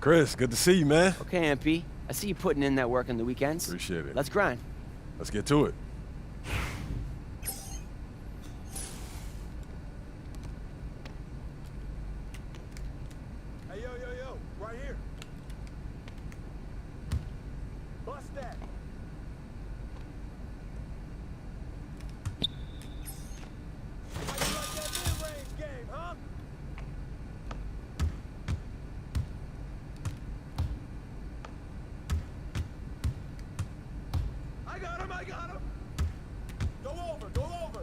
Chris, good to see you, man. Okay, MP. I see you putting in that work on the weekends. Appreciate it. Let's grind. Let's get to it. Hey, yo, right here. Bust that. How you like that mid-range game, huh? I got him. Go over.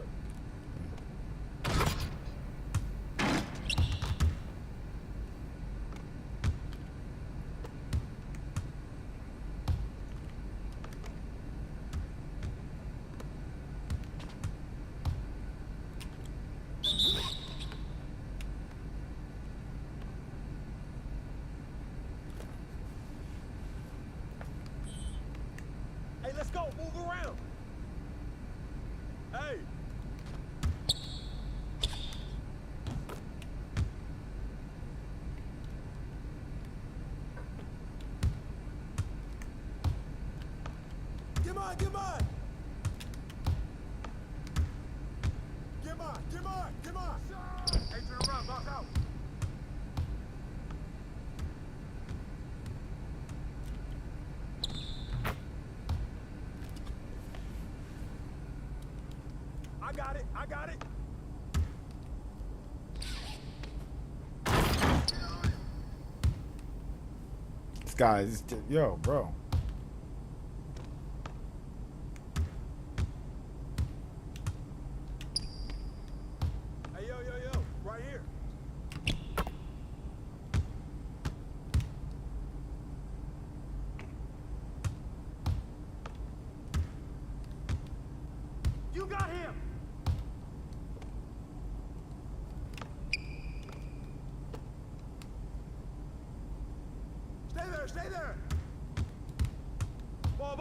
Hey, let's go. Move around. Hey. Get mine. Hey, turn around. Box out. I got it. This guy is, yo, bro. Hey, yo, right here. You got him. Stay there. Ball.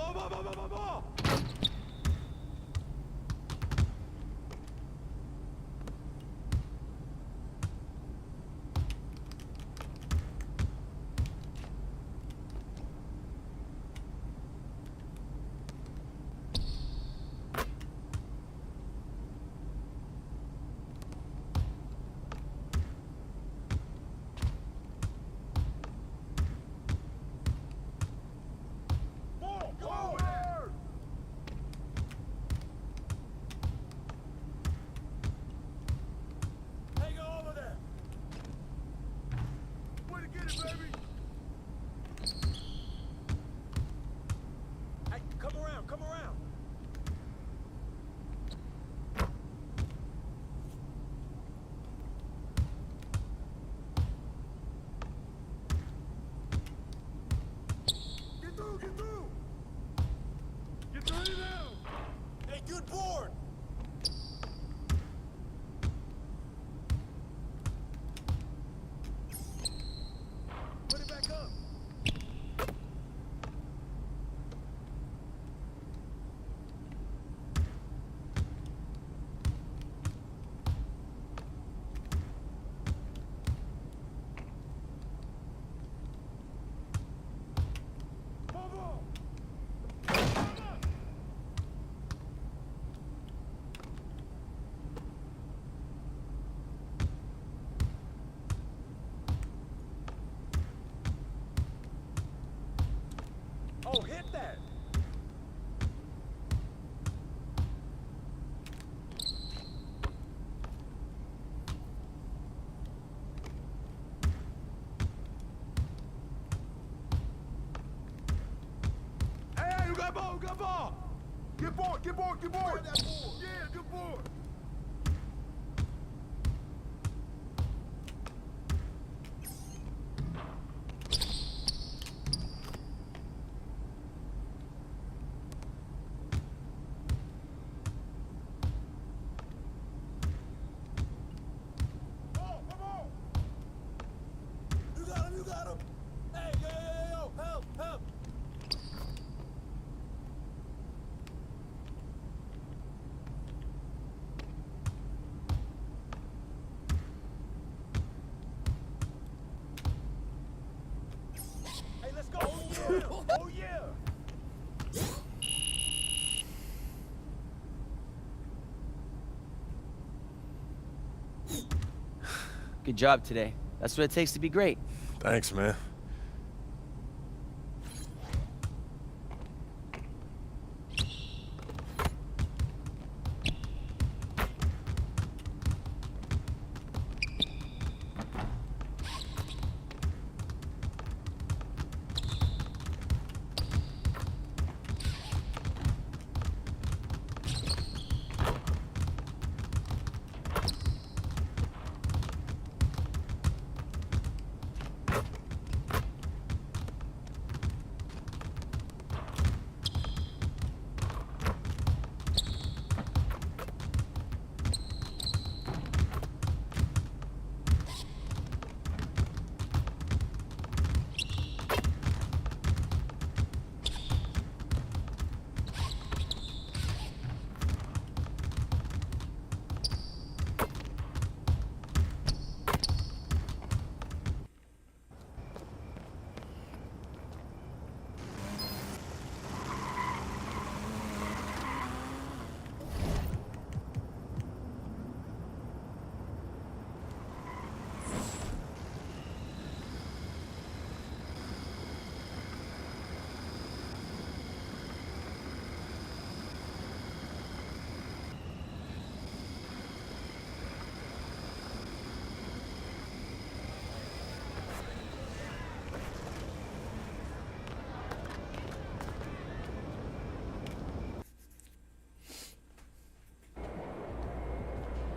Hey, come around. Get through. Get through now. Hey, good board. Put it back up. Oh, hit that. Hey, you got ball. Get board. Yeah, good board. You got him. Hey, yo, help. Good job today. That's what it takes to be great. Thanks, man.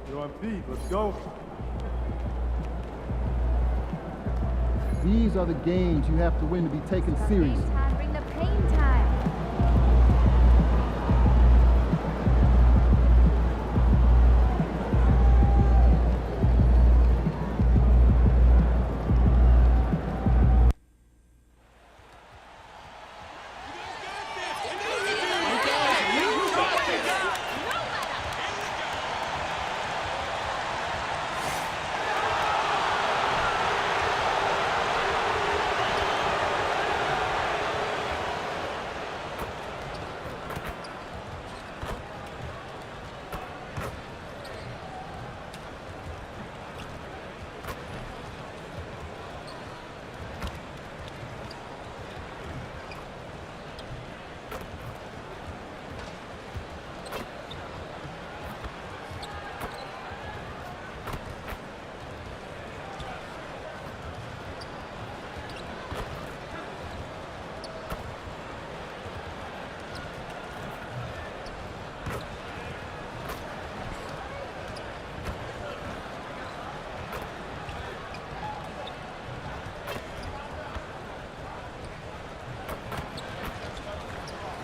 You're on feet. Let's go. These are the games you have to win to be taken serious. Bring the pain time.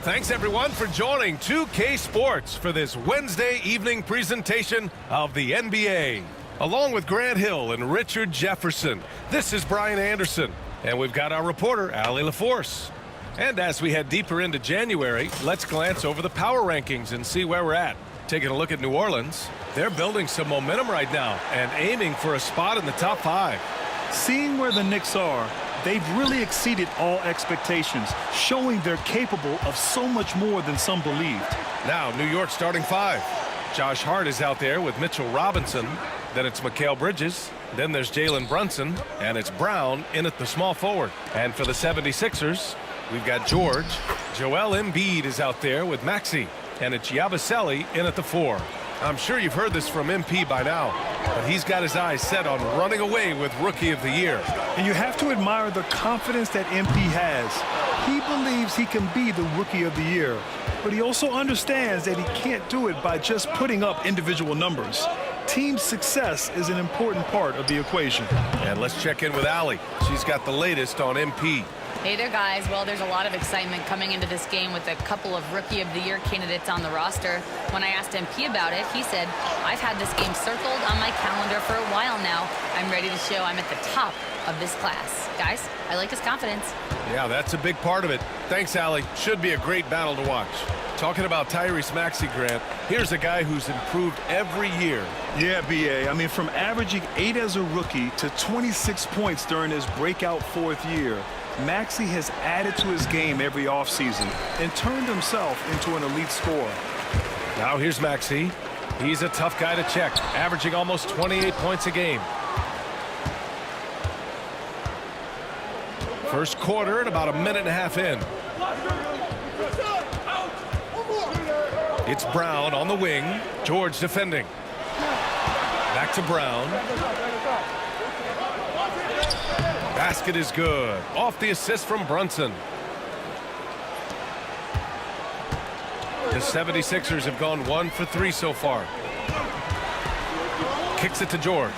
Thanks everyone for joining 2K Sports for this Wednesday evening presentation of the NBA. Along with Grant Hill and Richard Jefferson, this is Brian Anderson, and we've got our reporter, Allie LaForce. And as we head deeper into January, let's glance over the power rankings and see where we're at. Taking a look at New Orleans, they're building some momentum right now and aiming for a spot in the top 5. Seeing where the Knicks are, they've really exceeded all expectations, showing they're capable of so much more than some believed. Now, New York starting 5. Josh Hart is out there with Mitchell Robinson. Then it's Mikal Bridges. Then there's Jalen Brunson. And it's Brown in at the small forward. And for the 76ers, we've got George. Joel Embiid is out there with Maxey. And it's Yabusele in at the 4. I'm sure you've heard this from MP by now, but he's got his eyes set on running away with Rookie of the Year. And you have to admire the confidence that MP has. He believes he can be the Rookie of the Year, but he also understands that he can't do it by just putting up individual numbers. Team success is an important part of the equation. And let's check in with Allie. She's got the latest on MP. Hey there, guys. Well, there's a lot of excitement coming into this game with a couple of Rookie of the Year candidates on the roster. When I asked MP about it, he said, I've had this game circled on my calendar for a while now. I'm ready to show I'm at the top of this class. Guys, I like his confidence. Yeah, that's a big part of it. Thanks, Allie. Should be a great battle to watch. Talking about Tyrese Maxey, Grant, here's a guy who's improved every year. Yeah, B.A. I mean, from averaging 8 as a rookie to 26 points during his breakout 4th year, Maxey has added to his game every offseason and turned himself into an elite scorer. Now here's Maxey. He's a tough guy to check, averaging almost 28 points a game. First quarter and about a minute and a half in. It's Brown on the wing. George defending. Back to Brown. Basket is good. Off the assist from Brunson. The 76ers have gone 1 for 3 so far. Kicks it to George.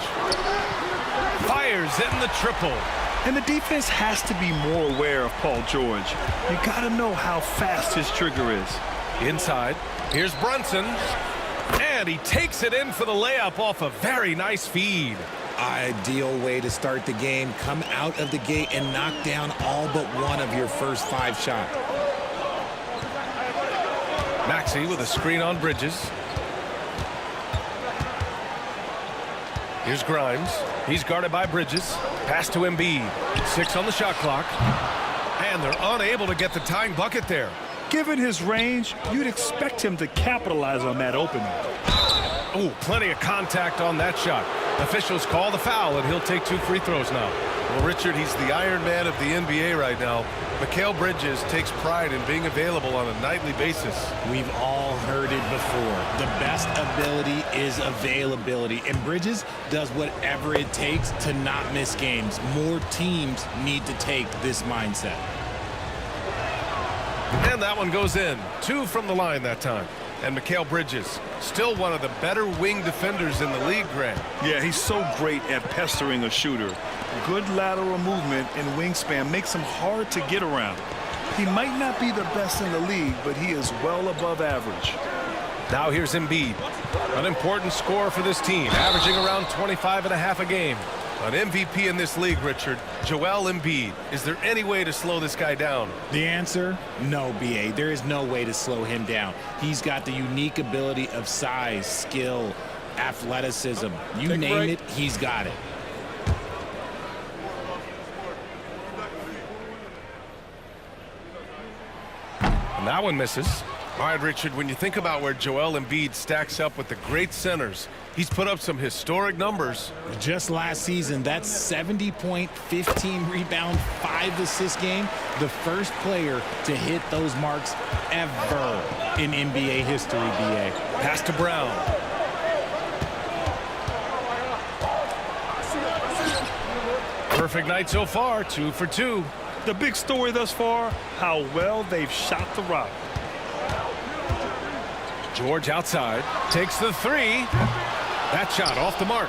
Fires in the triple. And the defense has to be more aware of Paul George. You got to know how fast his trigger is. Inside. Here's Brunson. And he takes it in for the layup off a very nice feed. Ideal way to start the game. Come out of the gate and knock down all but one of your first 5 shots. Maxey with a screen on Bridges. Here's Grimes. He's guarded by Bridges. Pass to Embiid. 6 on the shot clock. And they're unable to get the tying bucket there. Given his range, you'd expect him to capitalize on that opening. Oh, plenty of contact on that shot. Officials call the foul, and he'll take 2 free throws now. Well, Richard, he's the Iron Man of the NBA right now. Mikal Bridges takes pride in being available on a nightly basis. We've all heard it before. The best ability is availability, and Bridges does whatever it takes to not miss games. More teams need to take this mindset. And that one goes in. 2 from the line that time. And Mikal Bridges, still one of the better wing defenders in the league, Grant. Yeah, he's so great at pestering a shooter. Good lateral movement and wingspan makes him hard to get around. He might not be the best in the league, but he is well above average. Now here's Embiid. An important scorer for this team, averaging around 25.5 a game. An MVP in this league, Richard, Joel Embiid. Is there any way to slow this guy down? The answer? No, B.A. There is no way to slow him down. He's got the unique ability of size, skill, athleticism. You name it, he's got it. And that one misses. All right, Richard, when you think about where Joel Embiid stacks up with the great centers, he's put up some historic numbers. Just last season, that 70-point, 15-rebound, 5-assist game, the first player to hit those marks ever in NBA history, B.A. Pass to Brown. Perfect night so far, 2 for 2. The big story thus far, how well they've shot the rock. George outside, takes the 3. That shot off the mark.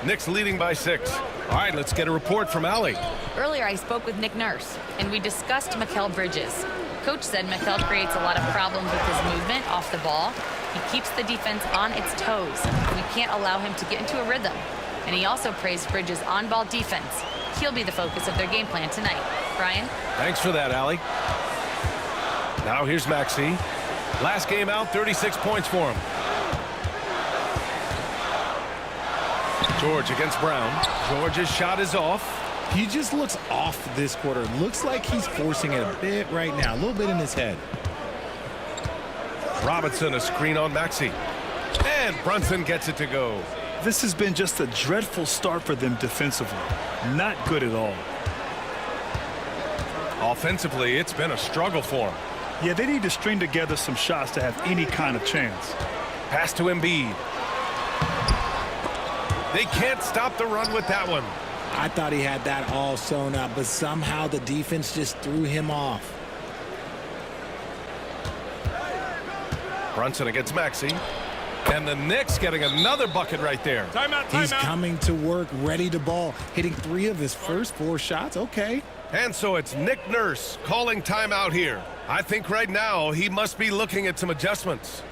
Knicks leading by 6. All right, let's get a report from Allie. Earlier, I spoke with Nick Nurse, and we discussed Mikal Bridges. Coach said Mikal creates a lot of problems with his movement off the ball. He keeps the defense on its toes. We can't allow him to get into a rhythm. And he also praised Bridges' on-ball defense. He'll be the focus of their game plan tonight. Brian? Thanks for that, Allie. Now here's Maxey. Last game out, 36 points for him. George against Brown. George's shot is off. He just looks off this quarter. Looks like he's forcing it a bit right now, a little bit in his head. Robinson, a screen on Maxey. And Brunson gets it to go. This has been just a dreadful start for them defensively. Not good at all. Offensively, it's been a struggle for them. Yeah, they need to string together some shots to have any kind of chance. Pass to Embiid. They can't stop the run with that one. I thought he had that all sewn up, but somehow the defense just threw him off. Brunson against Maxey. And the Knicks getting another bucket right there. Timeout, He's coming to work, ready to ball, hitting 3 of his first 4 shots. Okay. And so it's Nick Nurse calling timeout here. I think right now he must be looking at some adjustments.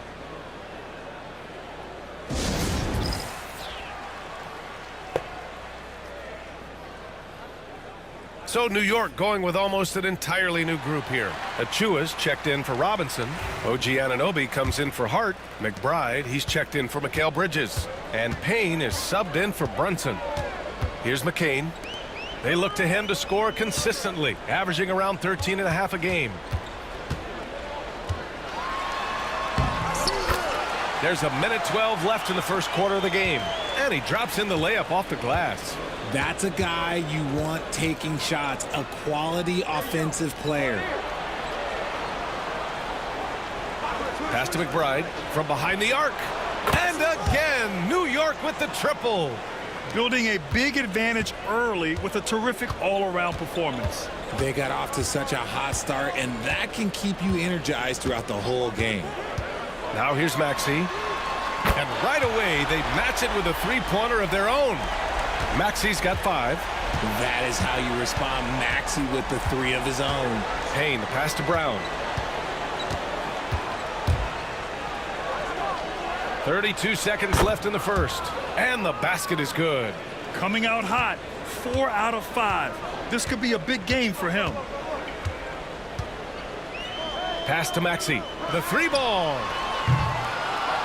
So New York going with almost an entirely new group here. Achua's checked in for Robinson. OG Anunoby comes in for Hart. McBride, he's checked in for Mikal Bridges. And Payne is subbed in for Brunson. Here's McCain. They look to him to score consistently, averaging around 13.5 a game. There's a minute 12 left in the first quarter of the game. And he drops in the layup off the glass. That's a guy you want taking shots, a quality offensive player. Pass to McBride from behind the arc. And again, New York with the triple. Building a big advantage early with a terrific all-around performance. They got off to such a hot start, and that can keep you energized throughout the whole game. Now here's Maxey. And right away, they match it with a three-pointer of their own. Maxey's got 5. That is how you respond. Maxey with the 3 of his own. Payne, the pass to Brown. 32 seconds left in the first. And the basket is good. Coming out hot, 4 out of 5. This could be a big game for him. Pass to Maxey. The 3 ball.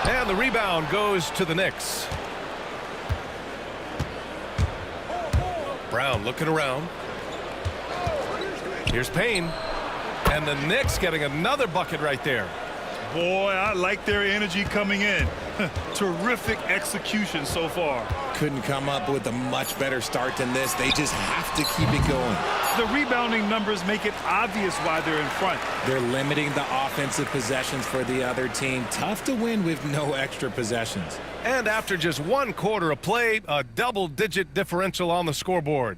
And the rebound goes to the Knicks. Brown looking around. Here's Payne. And the Knicks getting another bucket right there. Boy, I like their energy coming in. Terrific execution so far. Couldn't come up with a much better start than this. They just have to keep it going. The rebounding numbers make it obvious why they're in front. They're limiting the offensive possessions for the other team. Tough to win with no extra possessions. And after just 1 quarter of play, a double-digit differential on the scoreboard.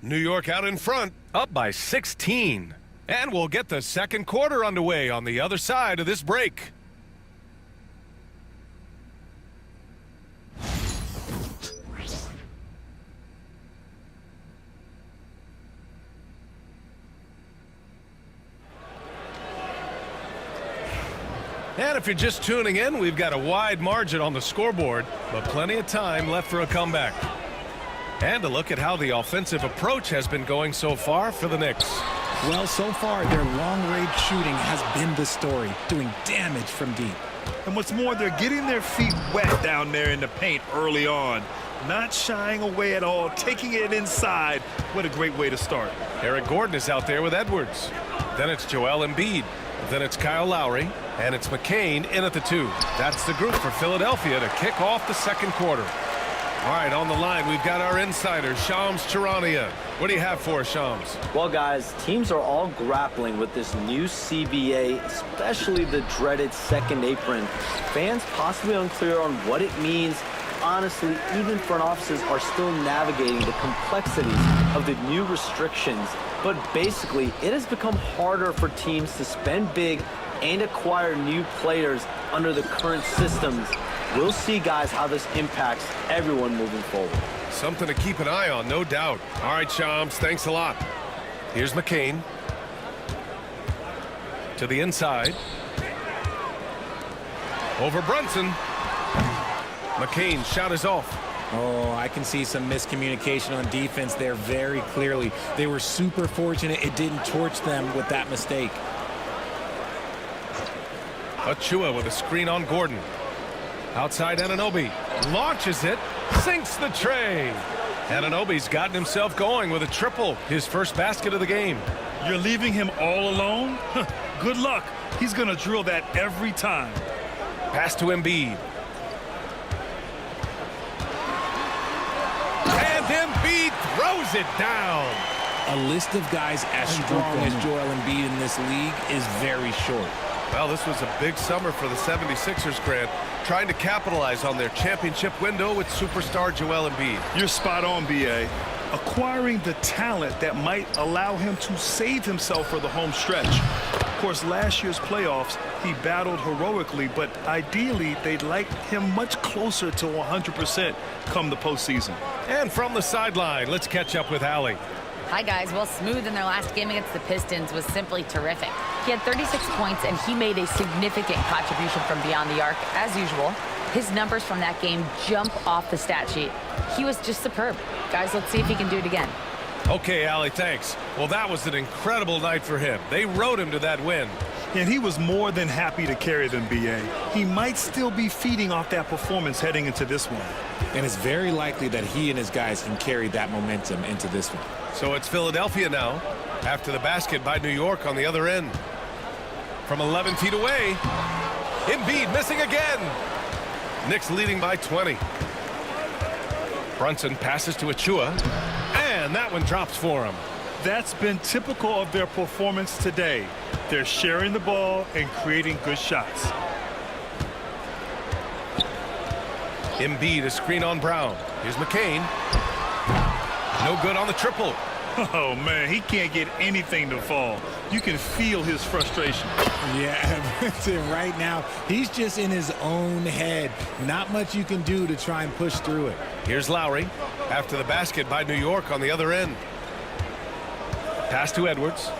New York out in front, up by 16. And we'll get the second quarter underway on the other side of this break. And if you're just tuning in, we've got a wide margin on the scoreboard, but plenty of time left for a comeback. And a look at how the offensive approach has been going so far for the Knicks. Well, so far, their long-range shooting has been the story, doing damage from deep. And what's more, they're getting their feet wet down there in the paint early on. Not shying away at all, taking it inside. What a great way to start. Eric Gordon is out there with Edwards. Then it's Joel Embiid. Then it's Kyle Lowry. And it's McCain in at the 2. That's the group for Philadelphia to kick off the second quarter. All right, on the line, we've got our insider, Shams Charania. What do you have for us, Shams? Well, guys, teams are all grappling with this new CBA, especially the dreaded second apron. Fans possibly unclear on what it means. Honestly, even front offices are still navigating the complexities of the new restrictions. But basically, it has become harder for teams to spend big and acquire new players under the current systems. We'll see, guys, how this impacts everyone moving forward. Something to keep an eye on, no doubt. All right, Shams, thanks a lot. Here's McCain. To the inside. Over Brunson. McCain shot is off. Oh, I can see some miscommunication on defense there very clearly. They were super fortunate it didn't torch them with that mistake. Achua with a screen on Gordon. Outside Anunoby. Launches it. Sinks the tray. Anunoby's gotten himself going with a triple. His first basket of the game. You're leaving him all alone? Good luck. He's going to drill that every time. Pass to Embiid. And Embiid throws it down. A list of guys as strong as Joel Embiid in this league is very short. Well, this was a big summer for the 76ers, Grant, trying to capitalize on their championship window with superstar Joel Embiid. You're spot on, B.A. Acquiring the talent that might allow him to save himself for the home stretch. Of course, last year's playoffs, he battled heroically, but ideally, they'd like him much closer to 100% come the postseason. And from the sideline, let's catch up with Allie. Hi, guys. Well, Smooth in their last game against the Pistons was simply terrific. He had 36 points, and he made a significant contribution from beyond the arc, as usual. His numbers from that game jump off the stat sheet. He was just superb. Guys, let's see if he can do it again. Okay, Allie, thanks. Well, that was an incredible night for him. They rode him to that win. And he was more than happy to carry them, B.A. He might still be feeding off that performance heading into this one. And it's very likely that he and his guys can carry that momentum into this one. So it's Philadelphia now, after the basket by New York on the other end. From 11 feet away, Embiid missing again. Knicks leading by 20. Brunson passes to Achua, and that one drops for him. That's been typical of their performance today. They're sharing the ball and creating good shots. Embiid a screen on Brown. Here's McCain. No good on the triple. Oh, man, he can't get anything to fall. You can feel his frustration. Yeah, Brenton, right now, he's just in his own head. Not much you can do to try and push through it. Here's Lowry after the basket by New York on the other end. Pass to Edwards.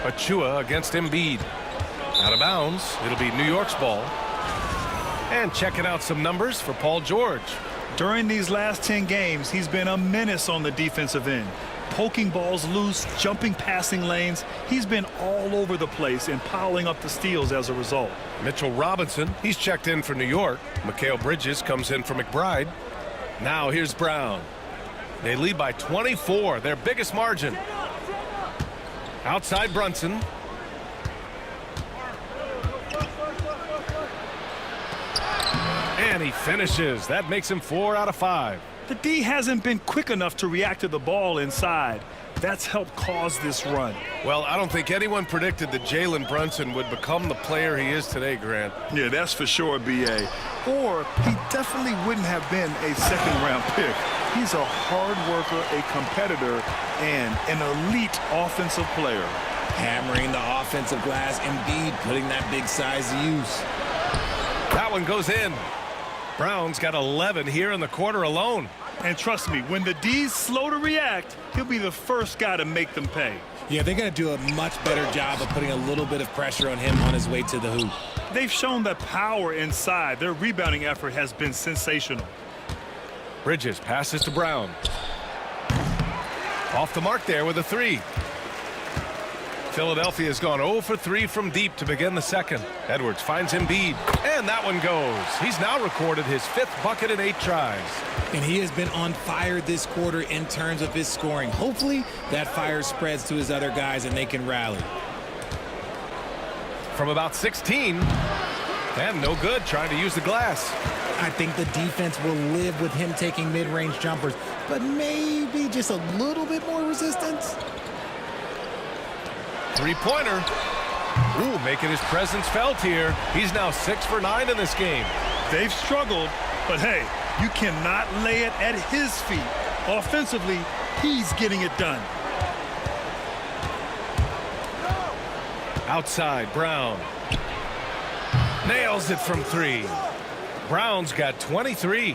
Achua against Embiid. Out of bounds. It'll be New York's ball. And checking out some numbers for Paul George. During these last 10 games, he's been a menace on the defensive end. Poking balls loose, jumping passing lanes. He's been all over the place and piling up the steals as a result. Mitchell Robinson, he's checked in for New York. Mikal Bridges comes in for McBride. Now here's Brown. They lead by 24, their biggest margin. Outside Brunson. And he finishes. That makes him 4 out of 5. The D hasn't been quick enough to react to the ball inside. That's helped cause this run. Well, I don't think anyone predicted that Jalen Brunson would become the player he is today, Grant. Yeah, that's for sure, B.A. Or he definitely wouldn't have been a second-round pick. He's a hard worker, a competitor, and an elite offensive player. Hammering the offensive glass, Embiid putting that big size to use. That one goes in. Brown's got 11 here in the quarter alone. And trust me, when the D's slow to react, he'll be the first guy to make them pay. Yeah, they're going to do a much better job of putting a little bit of pressure on him on his way to the hoop. They've shown that power inside. Their rebounding effort has been sensational. Bridges passes to Brown. Off the mark there with a 3. Philadelphia's gone 0 for 3 from deep to begin the second. Edwards finds Embiid, and that one goes. He's now recorded his 5th bucket in 8 tries. And he has been on fire this quarter in terms of his scoring. Hopefully that fire spreads to his other guys and they can rally. From about 16, and no good trying to use the glass. I think the defense will live with him taking mid-range jumpers, but maybe just a little bit more resistance. 3-pointer. Ooh, making his presence felt here. He's now 6 for 9 in this game. They've struggled, but hey, you cannot lay it at his feet. Offensively, he's getting it done. Outside, Brown. Nails it from 3. Brown's got 23.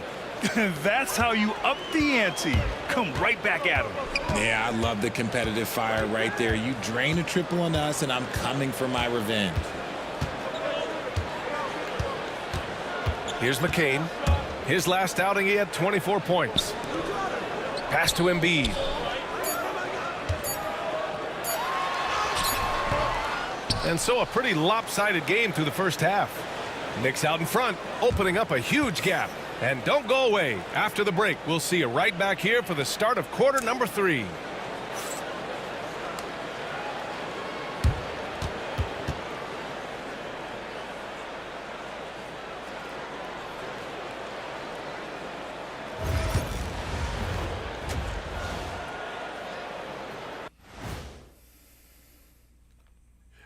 That's how you up the ante. Come right back at him. Yeah, I love the competitive fire right there. You drain a triple on us, and I'm coming for my revenge. Here's McCain. His last outing, he had 24 points. Pass to Embiid. And so a pretty lopsided game through the first half. Knicks out in front, opening up a huge gap. And don't go away. After the break, we'll see you right back here for the start of quarter number 3.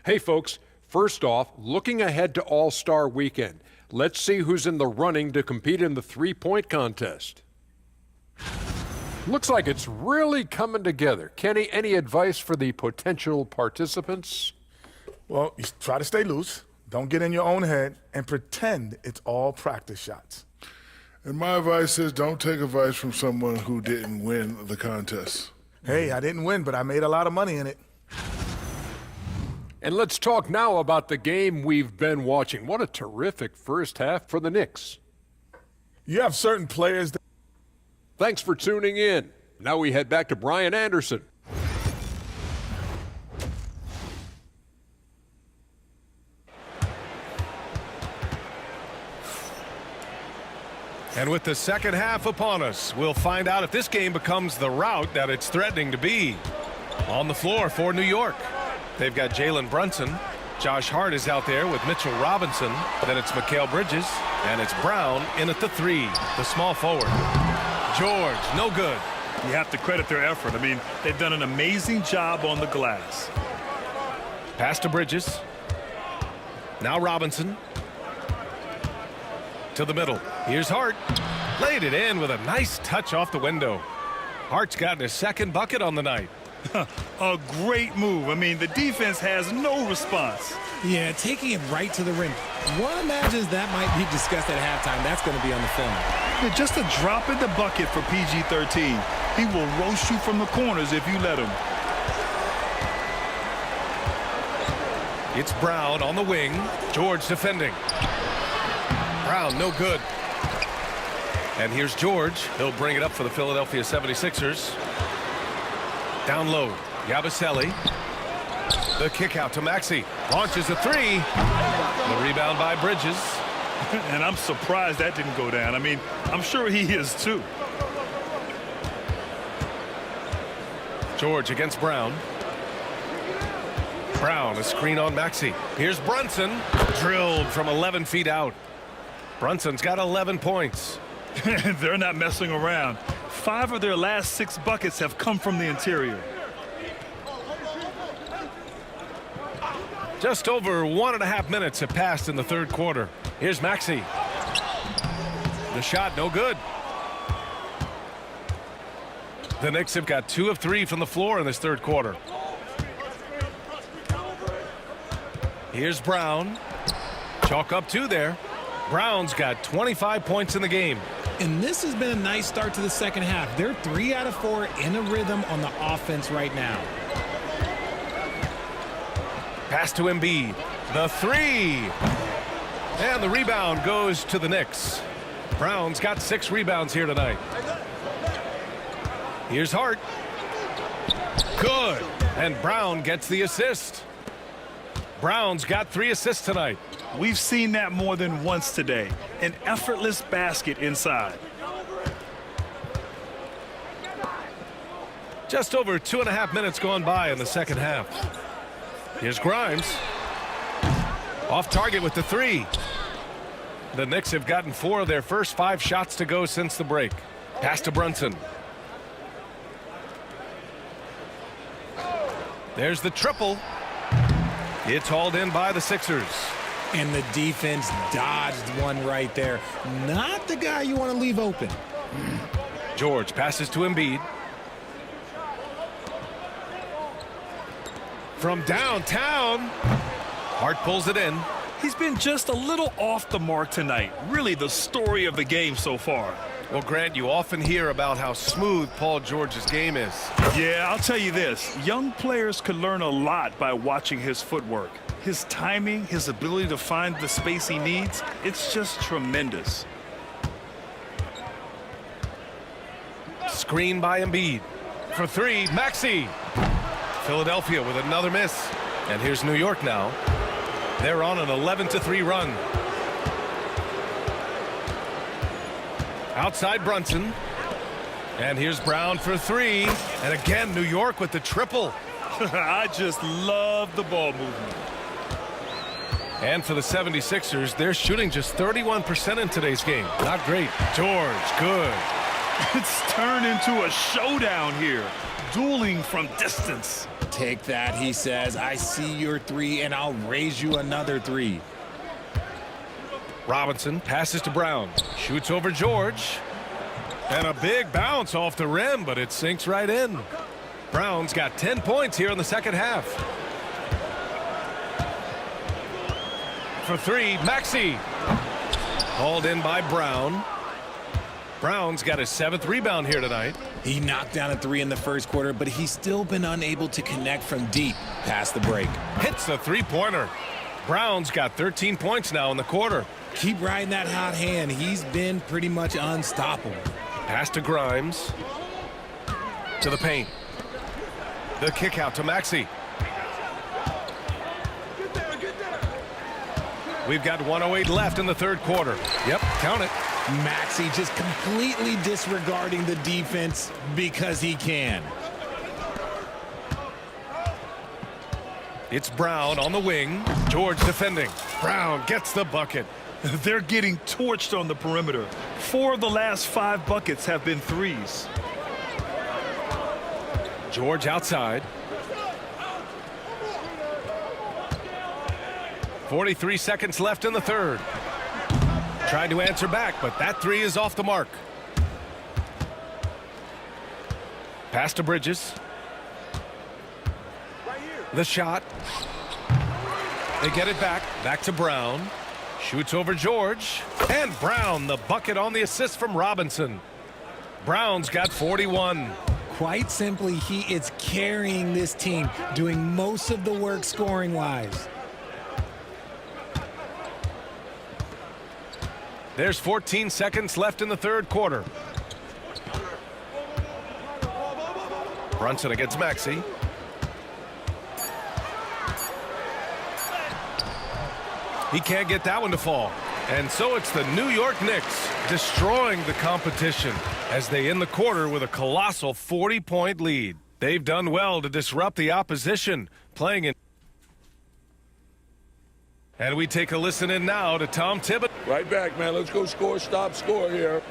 Hey folks, first off, looking ahead to All-Star Weekend. Let's see who's in the running to compete in the three-point contest. Looks like it's really coming together. Kenny, any advice for the potential participants? Well, you try to stay loose, don't get in your own head, and pretend it's all practice shots. And my advice is don't take advice from someone who didn't win the contest. Hey, I didn't win, but I made a lot of money in it. And let's talk now about the game we've been watching. What a terrific first half for the Knicks. You have certain players that... Thanks for tuning in. Now we head back to Brian Anderson. And with the second half upon us, we'll find out if this game becomes the rout that it's threatening to be. On the floor for New York, they've got Jalen Brunson, Josh Hart is out there with Mitchell Robinson. Then it's Mikal Bridges, and it's Brown in at the 3, the small forward. George, no good. You have to credit their effort. I mean, they've done an amazing job on the glass. Pass to Bridges. Now Robinson. To the middle. Here's Hart. Laid it in with a nice touch off the window. Hart's gotten his second bucket on the night. A great move. I mean, the defense has no response. Yeah, taking it right to the rim. One imagines that might be discussed at halftime. That's going to be on the film. Yeah, just a drop in the bucket for PG-13. He will roast you from the corners if you let him. It's Brown on the wing. George defending. Brown, no good. And here's George. He'll bring it up for the Philadelphia 76ers. Down low, Yabusele. The kick out to Maxey. Launches a 3. The rebound by Bridges. And I'm surprised that didn't go down. I mean, I'm sure he is too. George against Brown. Brown, a screen on Maxey. Here's Brunson. Drilled from 11 feet out. Brunson's got 11 points. They're not messing around. 5 of their last 6 buckets have come from the interior. Just over 1.5 minutes have passed in the third quarter. Here's Maxey. The shot, no good. The Knicks have got 2 of 3 from the floor in this third quarter. Here's Brown. Chalk up 2 there. Brown's got 25 points in the game. And this has been a nice start to the second half. They're 3 out of 4 in a rhythm on the offense right now. Pass to Embiid. The 3. And the rebound goes to the Knicks. Brown's got 6 rebounds here tonight. Here's Hart. Good. And Brown gets the assist. Brown's got 3 assists tonight. We've seen that more than once today. An effortless basket inside. Just over 2.5 minutes gone by in the second half. Here's Grimes. Off target with the 3. The Knicks have gotten 4 of their first 5 shots to go since the break. Pass to Brunson. There's the triple. It's hauled in by the Sixers. And the defense dodged one right there. Not the guy you want to leave open. George passes to Embiid. From downtown. Hart pulls it in. He's been just a little off the mark tonight. Really the story of the game so far. Well, Grant, you often hear about how smooth Paul George's game is. Yeah, I'll tell you this. Young players could learn a lot by watching his footwork. His timing, his ability to find the space he needs, it's just tremendous. Screen by Embiid. For 3, Maxey. Philadelphia with another miss. And here's New York now. They're on an 11-3 run. Outside Brunson. And here's Brown for 3. And again, New York with the triple. I just love the ball movement. And for the 76ers, they're shooting just 31% in today's game. Not great. George, good. It's turned into a showdown here. Dueling from distance. Take that, he says. I see your 3, and I'll raise you another 3. Robinson passes to Brown. Shoots over George. And a big bounce off the rim, but it sinks right in. Brown's got 10 points here in the second half. For 3, Maxey. Hauled in by Brown. Brown's got his 7th rebound here tonight. He knocked down a 3 in the first quarter, but he's still been unable to connect from deep past the break. Hits the 3-pointer. Brown's got 13 points now in the quarter. Keep riding that hot hand. He's been pretty much unstoppable. Pass to Grimes. To the paint. The kick out to Maxey. We've got 1:08 left in the third quarter. Yep, count it. Maxey just completely disregarding the defense because he can. It's Brown on the wing. George defending. Brown gets the bucket. They're getting torched on the perimeter. 4 of the last 5 buckets have been threes. George outside. 43 seconds left in the third. Trying to answer back, but that three is off the mark. Pass to Bridges. The shot. They get it back. Back to Brown. Shoots over George. And Brown, the bucket on the assist from Robinson. Brown's got 41. Quite simply, he is carrying this team, doing most of the work scoring-wise. There's 14 seconds left in the third quarter. Brunson against Maxey. He can't get that one to fall. And so it's the New York Knicks destroying the competition as they end the quarter with a colossal 40-point lead. They've done well to disrupt the opposition, playing in. And we take a listen in now to Tom Thibodeau. Right back, man. Let's go score, stop, score here.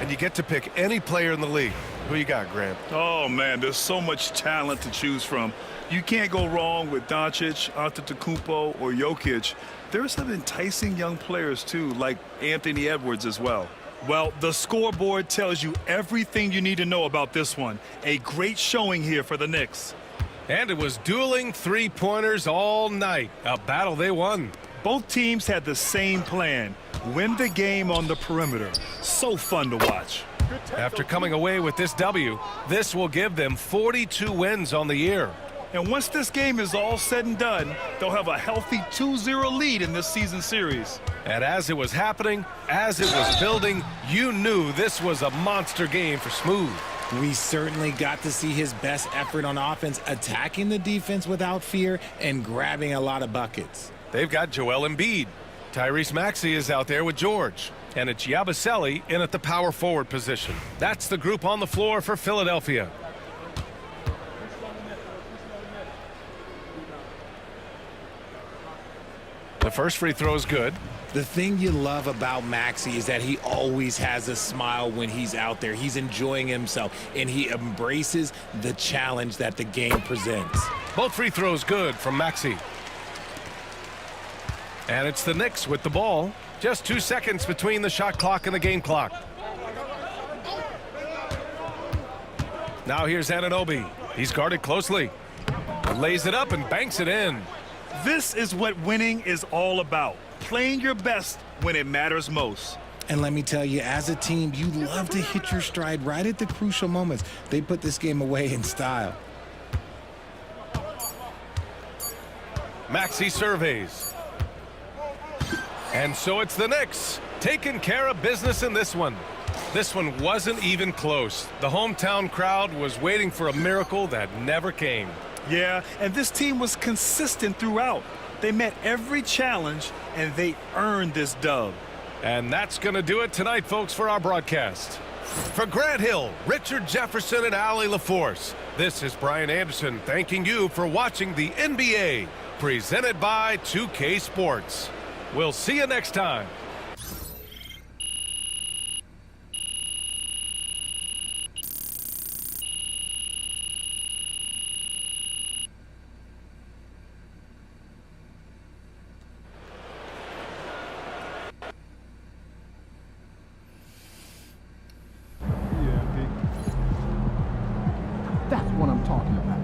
And you get to pick any player in the league. Who you got, Graham? Oh, man, there's so much talent to choose from. You can't go wrong with Doncic, Antetokounmpo, or Jokic. There's some enticing young players, too, like Anthony Edwards as well. Well, the scoreboard tells you everything you need to know about this one. A great showing here for the Knicks. And it was dueling three-pointers all night. A battle they won. Both teams had the same plan. Win the game on the perimeter. So fun to watch. After coming away with this W, this will give them 42 wins on the year. And once this game is all said and done, they'll have a healthy 2-0 lead in this season series. And as it was happening, as it was building, you knew this was a monster game for Smooth. We certainly got to see his best effort on offense, attacking the defense without fear and grabbing a lot of buckets. They've got Joel Embiid. Tyrese Maxey is out there with George. And it's Yabusele in at the power forward position. That's the group on the floor for Philadelphia. The first free throw is good. The thing you love about Maxey is that he always has a smile when he's out there. He's enjoying himself, and he embraces the challenge that the game presents. Both free throws good from Maxey. And it's the Knicks with the ball. Just 2 seconds between the shot clock and the game clock. Now here's Anunoby. He's guarded closely. Lays it up and banks it in. This is what winning is all about. Playing your best when it matters most. And let me tell you, as a team, you love to hit your stride right at the crucial moments. They put this game away in style. Maxey surveys. And so it's the Knicks taking care of business in this one. This one wasn't even close. The hometown crowd was waiting for a miracle that never came. Yeah, and this team was consistent throughout. They met every challenge, and they earned this dub. And that's going to do it tonight, folks, for our broadcast. For Grant Hill, Richard Jefferson, and Allie LaForce, this is Brian Anderson thanking you for watching the NBA, presented by 2K Sports. We'll see you next time. That's what I'm talking about.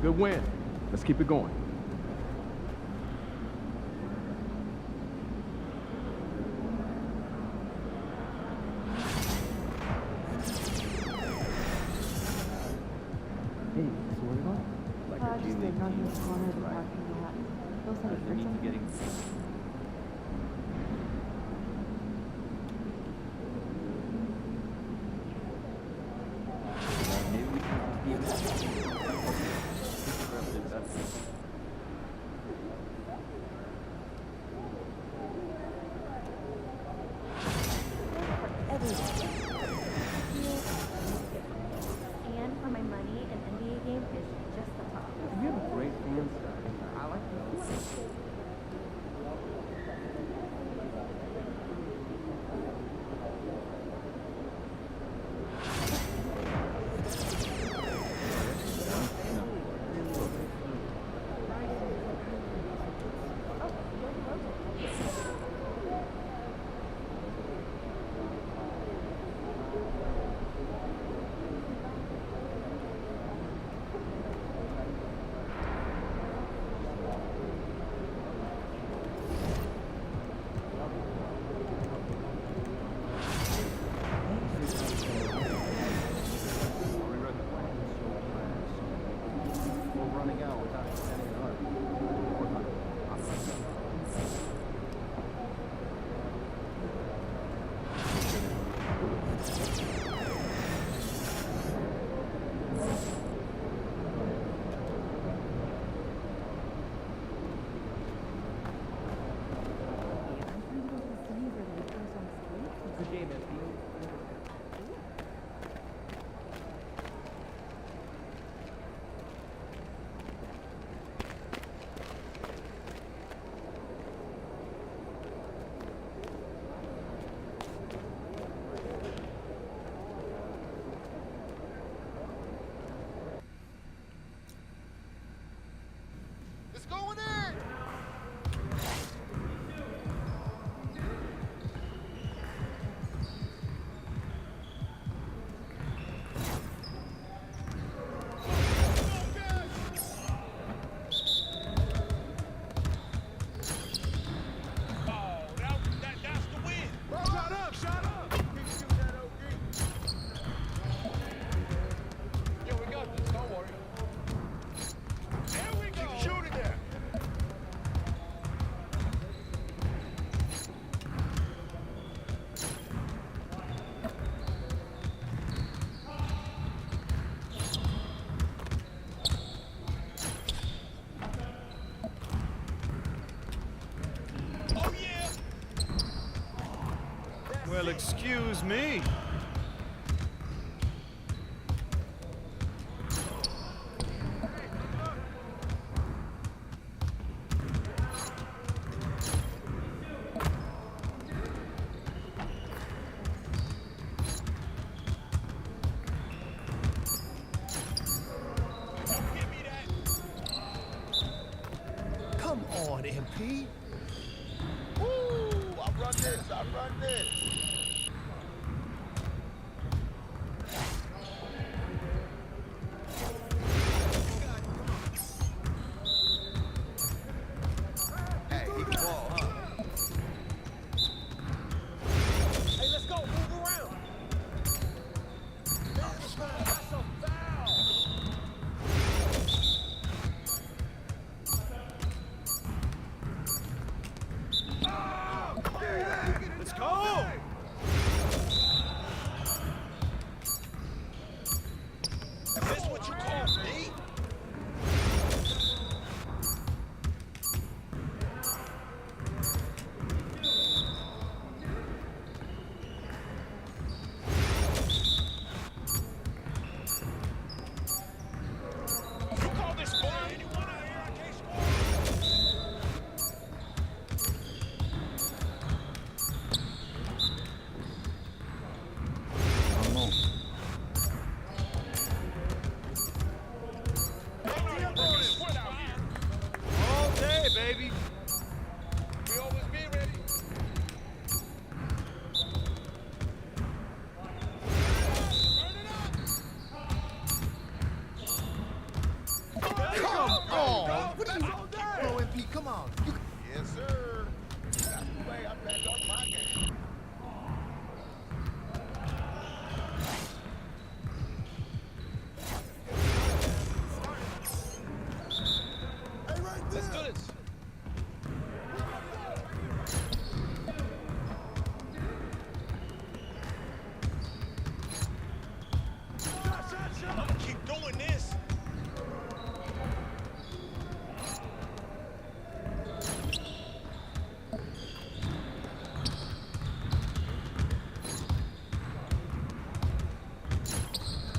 Good win. Let's keep it going. Just like on his corner of the parking lot. Those are the Excuse me. Come on, MP. Woo! I run this. I run this. Hey, he can ball, huh? Hey, let's go. Move around. That's a foul. Let's go. Is this what you call me? You call this fun? Anyone out here on case All day, baby. We always be ready. Come on! What are you doing, MP? Come on. Yes, sir. That's the way I back up my game. Hey, right there. Let's do this. I'm gonna keep doing this.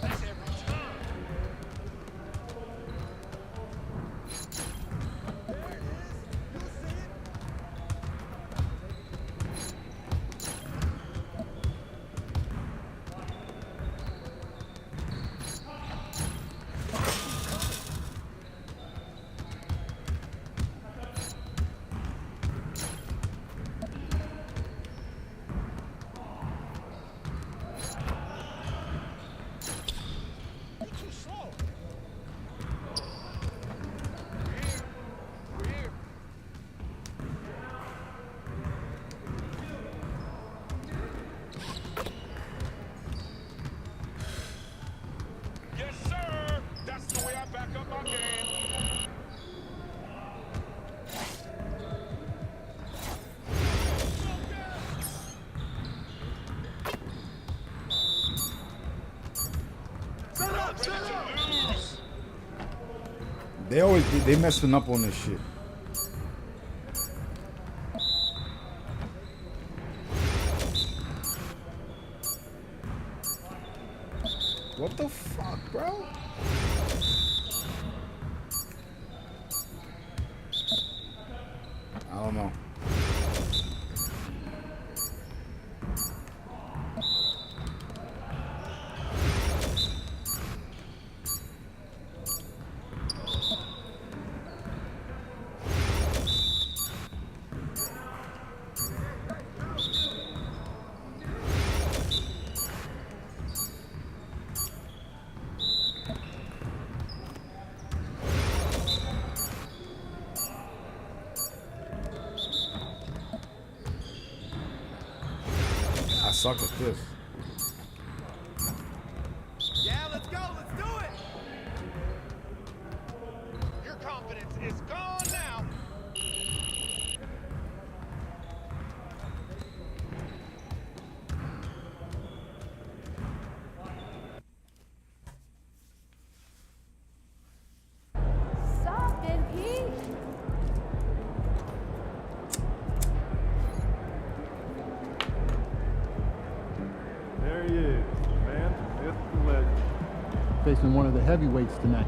That's every time. There it is. You see it? You too slow. We're here. Yes, sir. That's the way I back up my game. They messing up on this shit. What the fuck, bro? I don't know. I suck at this. Yeah, let's go. Let's do it. Your confidence is gone now. Stop, MP. facing one of the heavyweights tonight.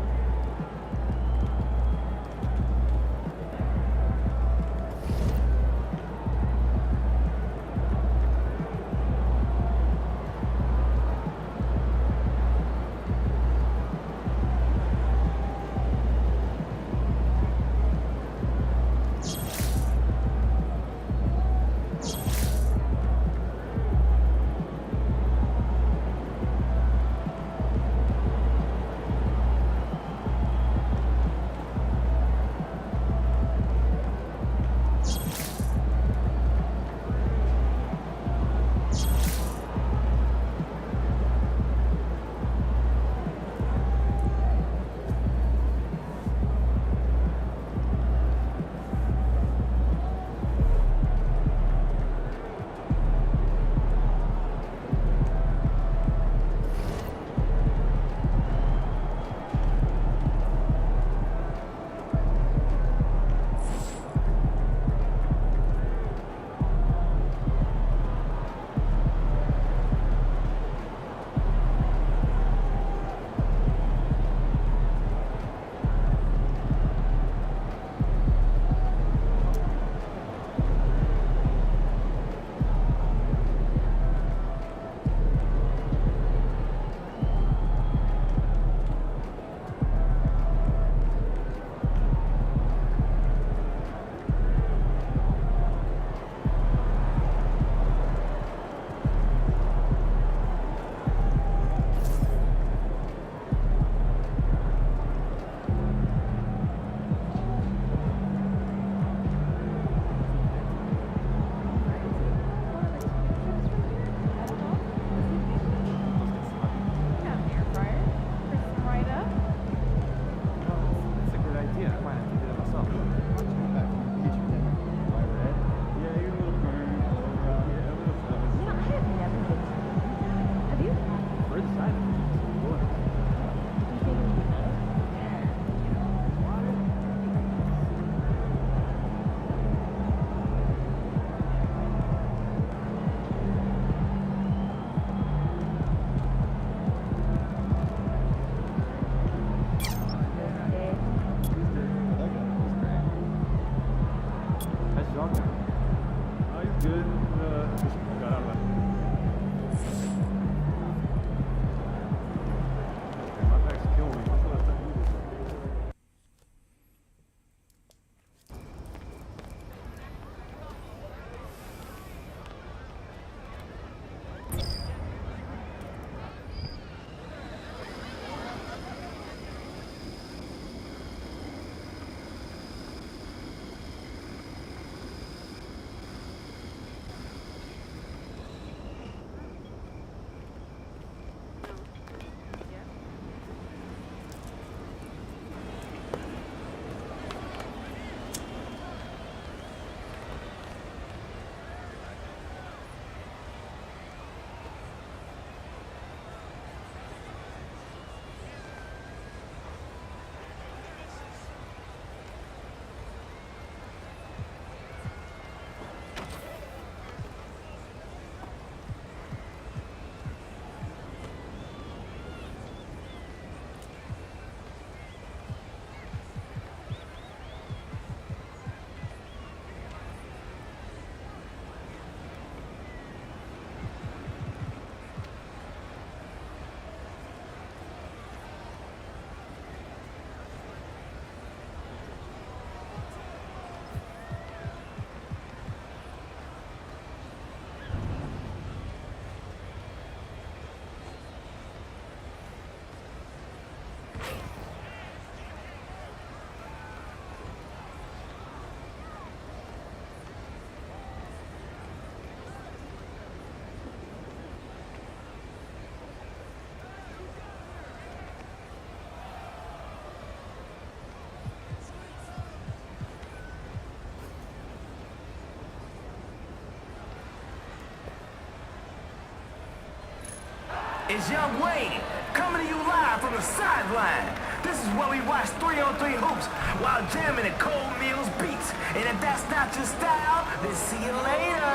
It's Young Wayne, coming to you live from the sideline. This is where we watch 3-on-3 hoops while jamming at Cold Meals Beats. And if that's not your style, then see you later.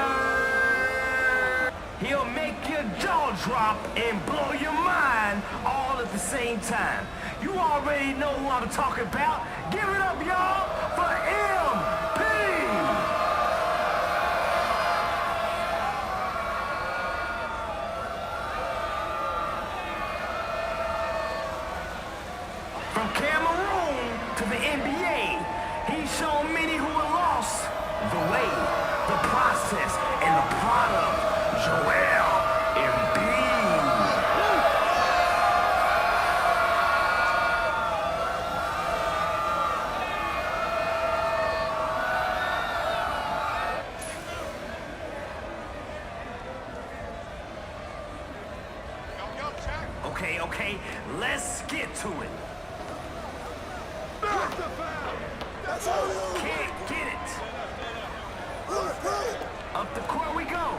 He'll make your jaw drop and blow your mind all at the same time. You already know who I'm talking about. Give it up, y'all, for MP! From Cameroon to the NBA, he's shown many who are lost the way, the process, and the product. Joel Embiid. Okay, let's get to it. Can't get it. Up the court we go.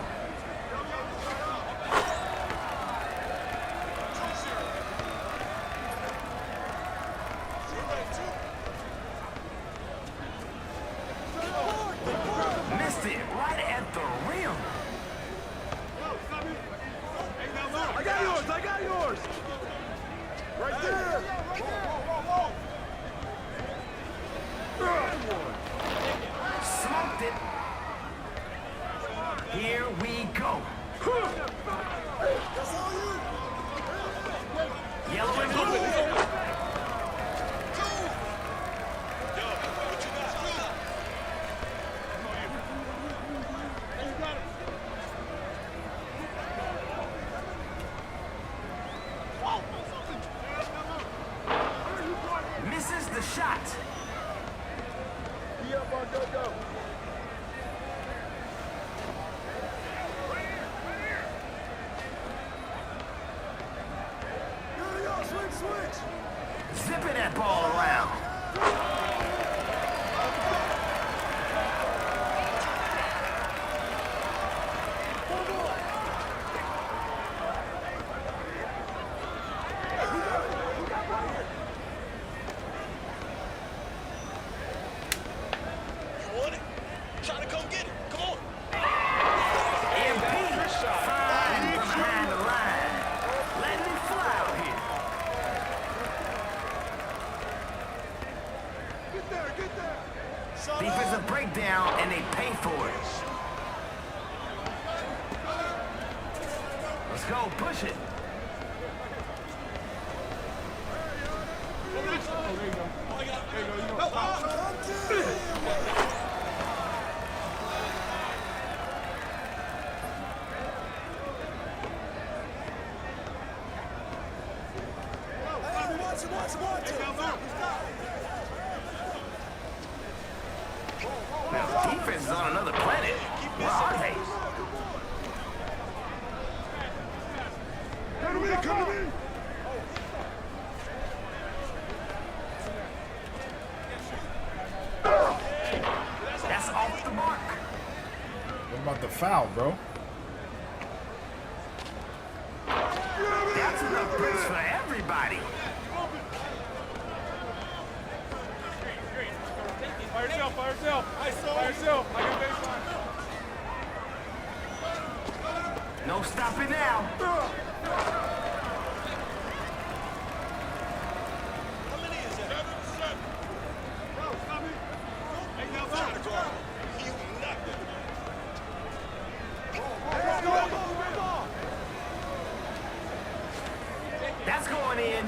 Missed it right at the rim. I got yours. Right there. Smoked it. Here we go. Yellow and blue. Misses the shot. Go. Switch. Zipping that ball around. You want it? Try to come get it. Come on. Embiid fine from behind the line. Letting it fly out here. Get there. Defensive breakdown, and they pay for it. Let's go, push it. Now, defense is on another planet. Where are they? Come to me. That's off the mark. What about the foul, bro? That's enough bricks for everybody. Fire yourself. I got baseline. No stopping now. How many is that? 7. Bro, stop it. Ain't no foul. You nothing. That's going in.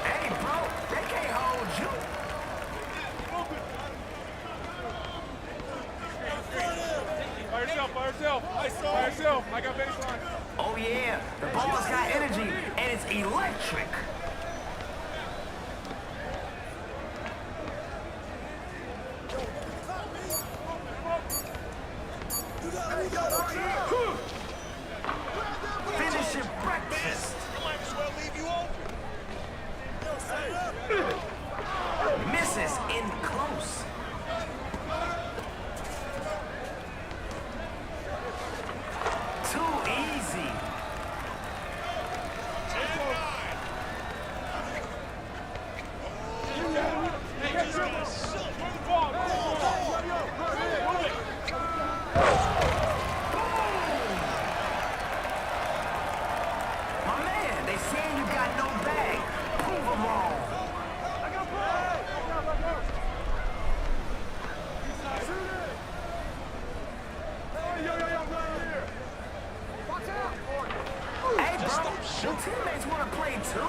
Hey, bro, they can't hold you. Fire yourself. I got baseline. Oh, yeah. The ball's got energy, and it's electric. Finishing breakfast. Might as well leave you open. Misses in close. Too easy. Your teammates want to play too.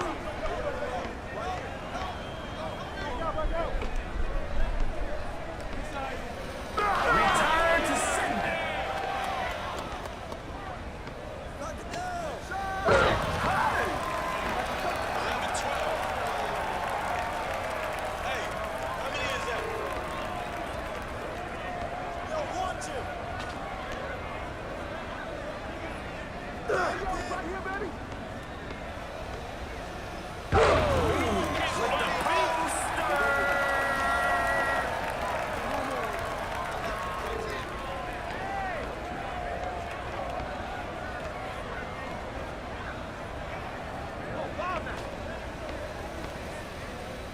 Return to sender.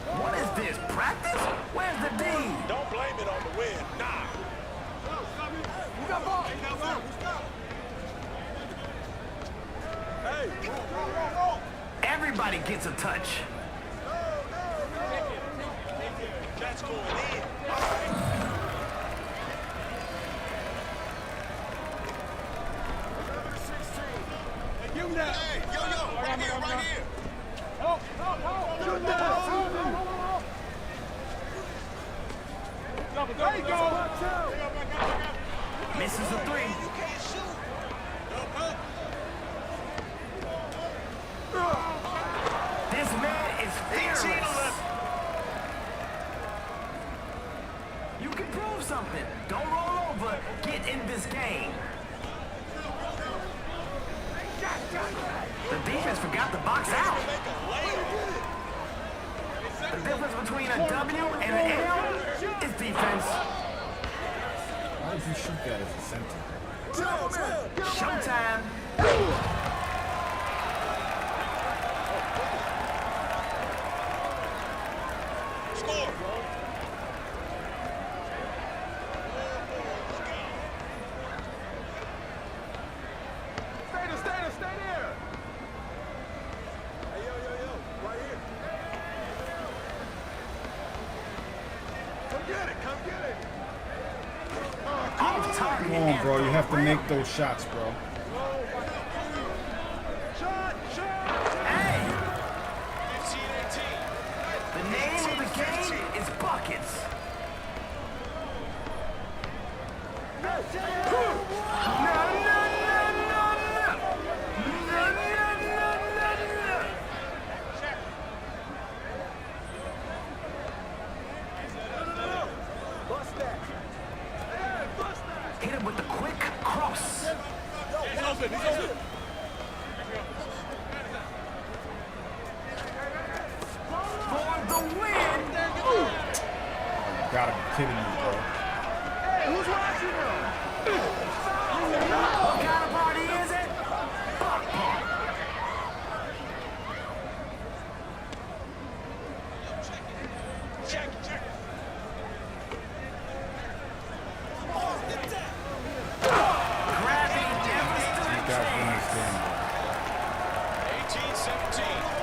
What is this, practice? Where's the D? Don't blame it on the wind. Nah. You got ball. Hey, roll. Everybody gets a touch. That's going in. Give me that. Hey, yo, right here. Oh. There you go. Misses a three. You can't shoot. This man is fearless. You can prove something. Don't roll over. Get in this game. The defense forgot to box out. The difference between a W and an L is defense. Why did you shoot that as a center? Showtime. Score. Stay there. Hey, yo, right here. Come get it. Off target. Come on, bro. You have to make those shots, bro. Shot. Hey, 15-18. the name of the game is buckets. Hit him with the quick cross. He's open. For the win. You gotta be kidding me, bro. Who's watching What kind of party is it? Check. Grabbing devastating. You guys understand, bro. 18-17.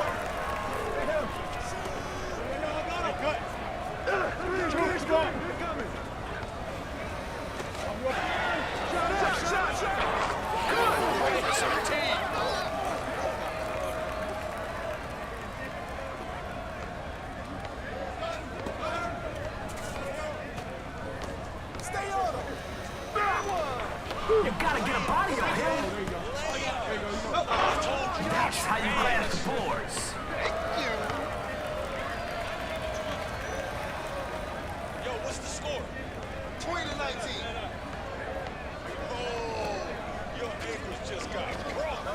You gotta get a body on him. That's how you glass the boards. Yo, what's the score? 20-19. Oh, your ankles just got crossed.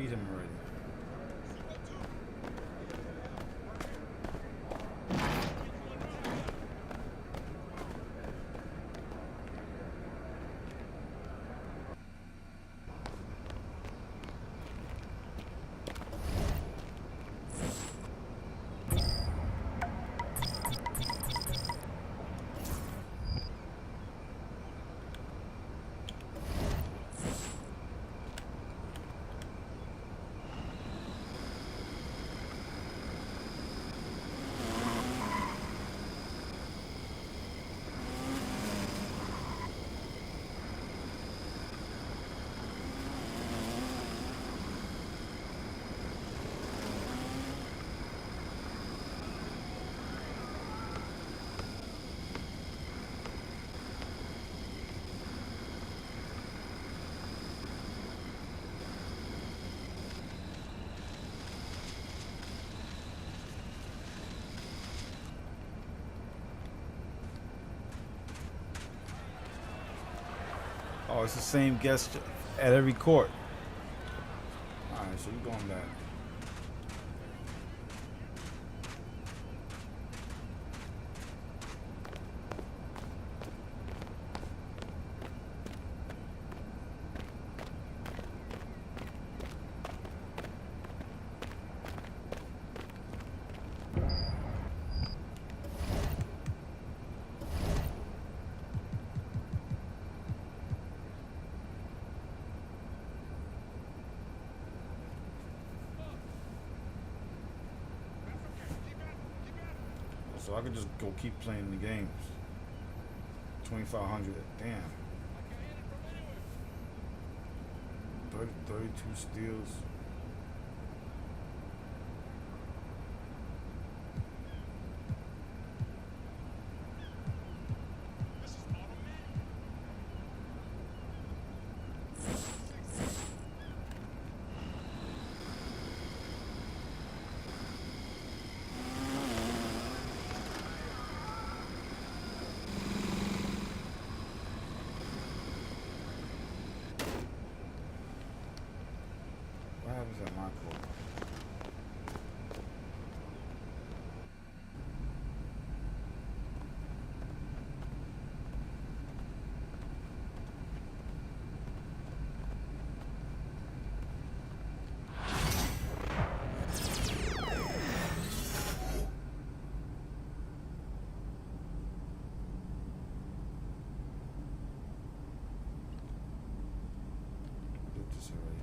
beat him already. Oh, it's the same guest at every court. All right, so you're going back. So I could just go keep playing the games. 2,500. Damn. 32 steals. What happens at my court? I did this already.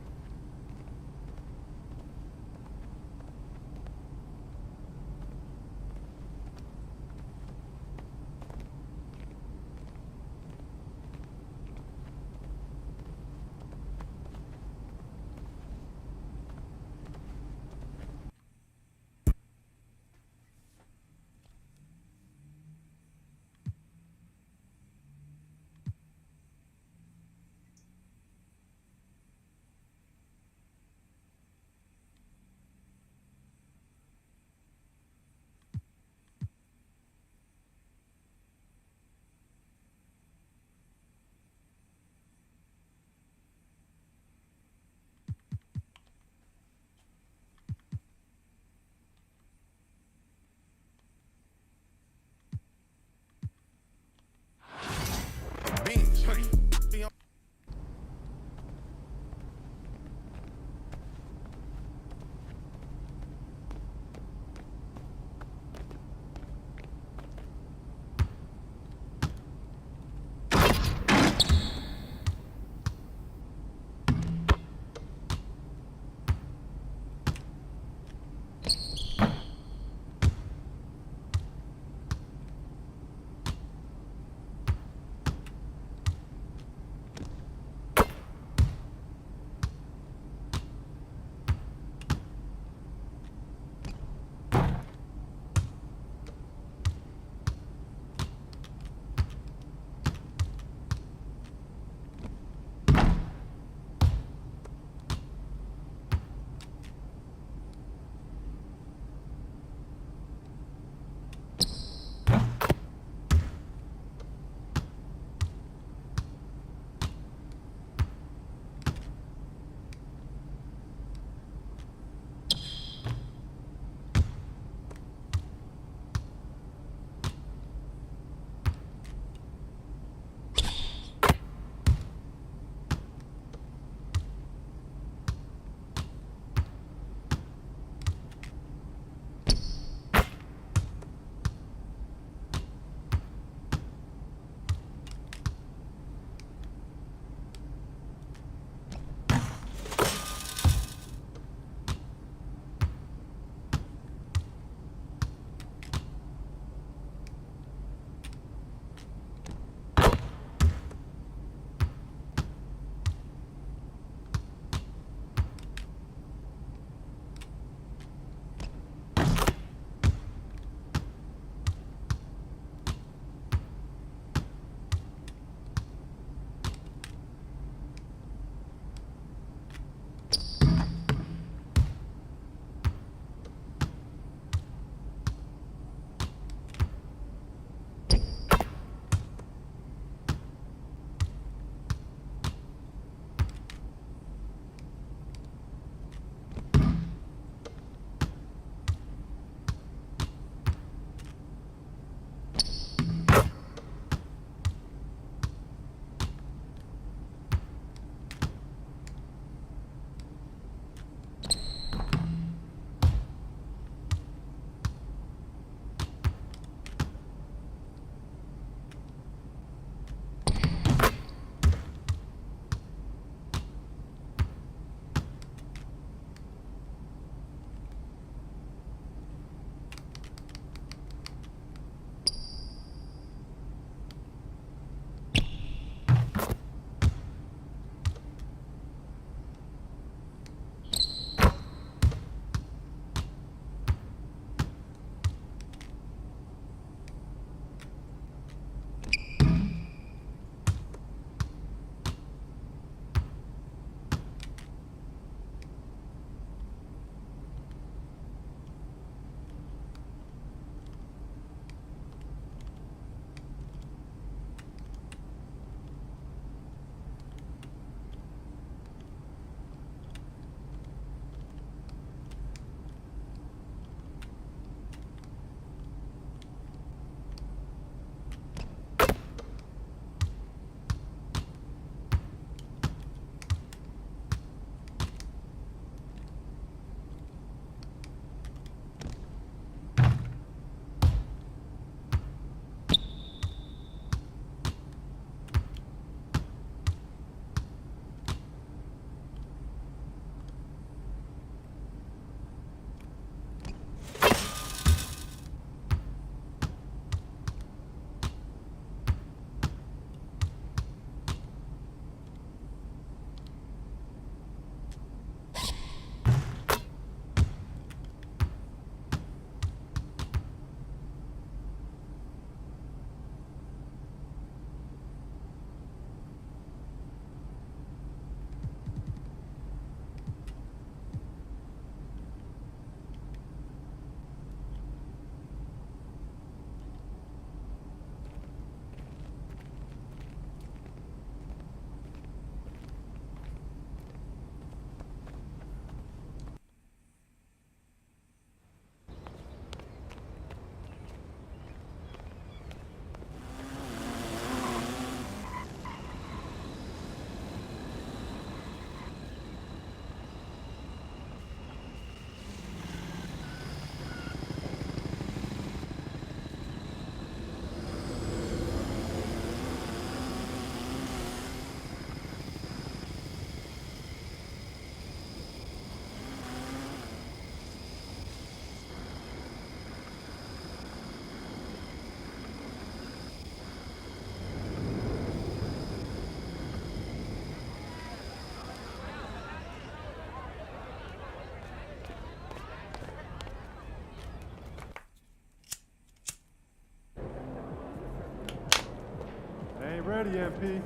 ready, MP.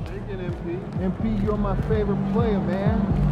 Take it, MP. MP, you're my favorite player, man.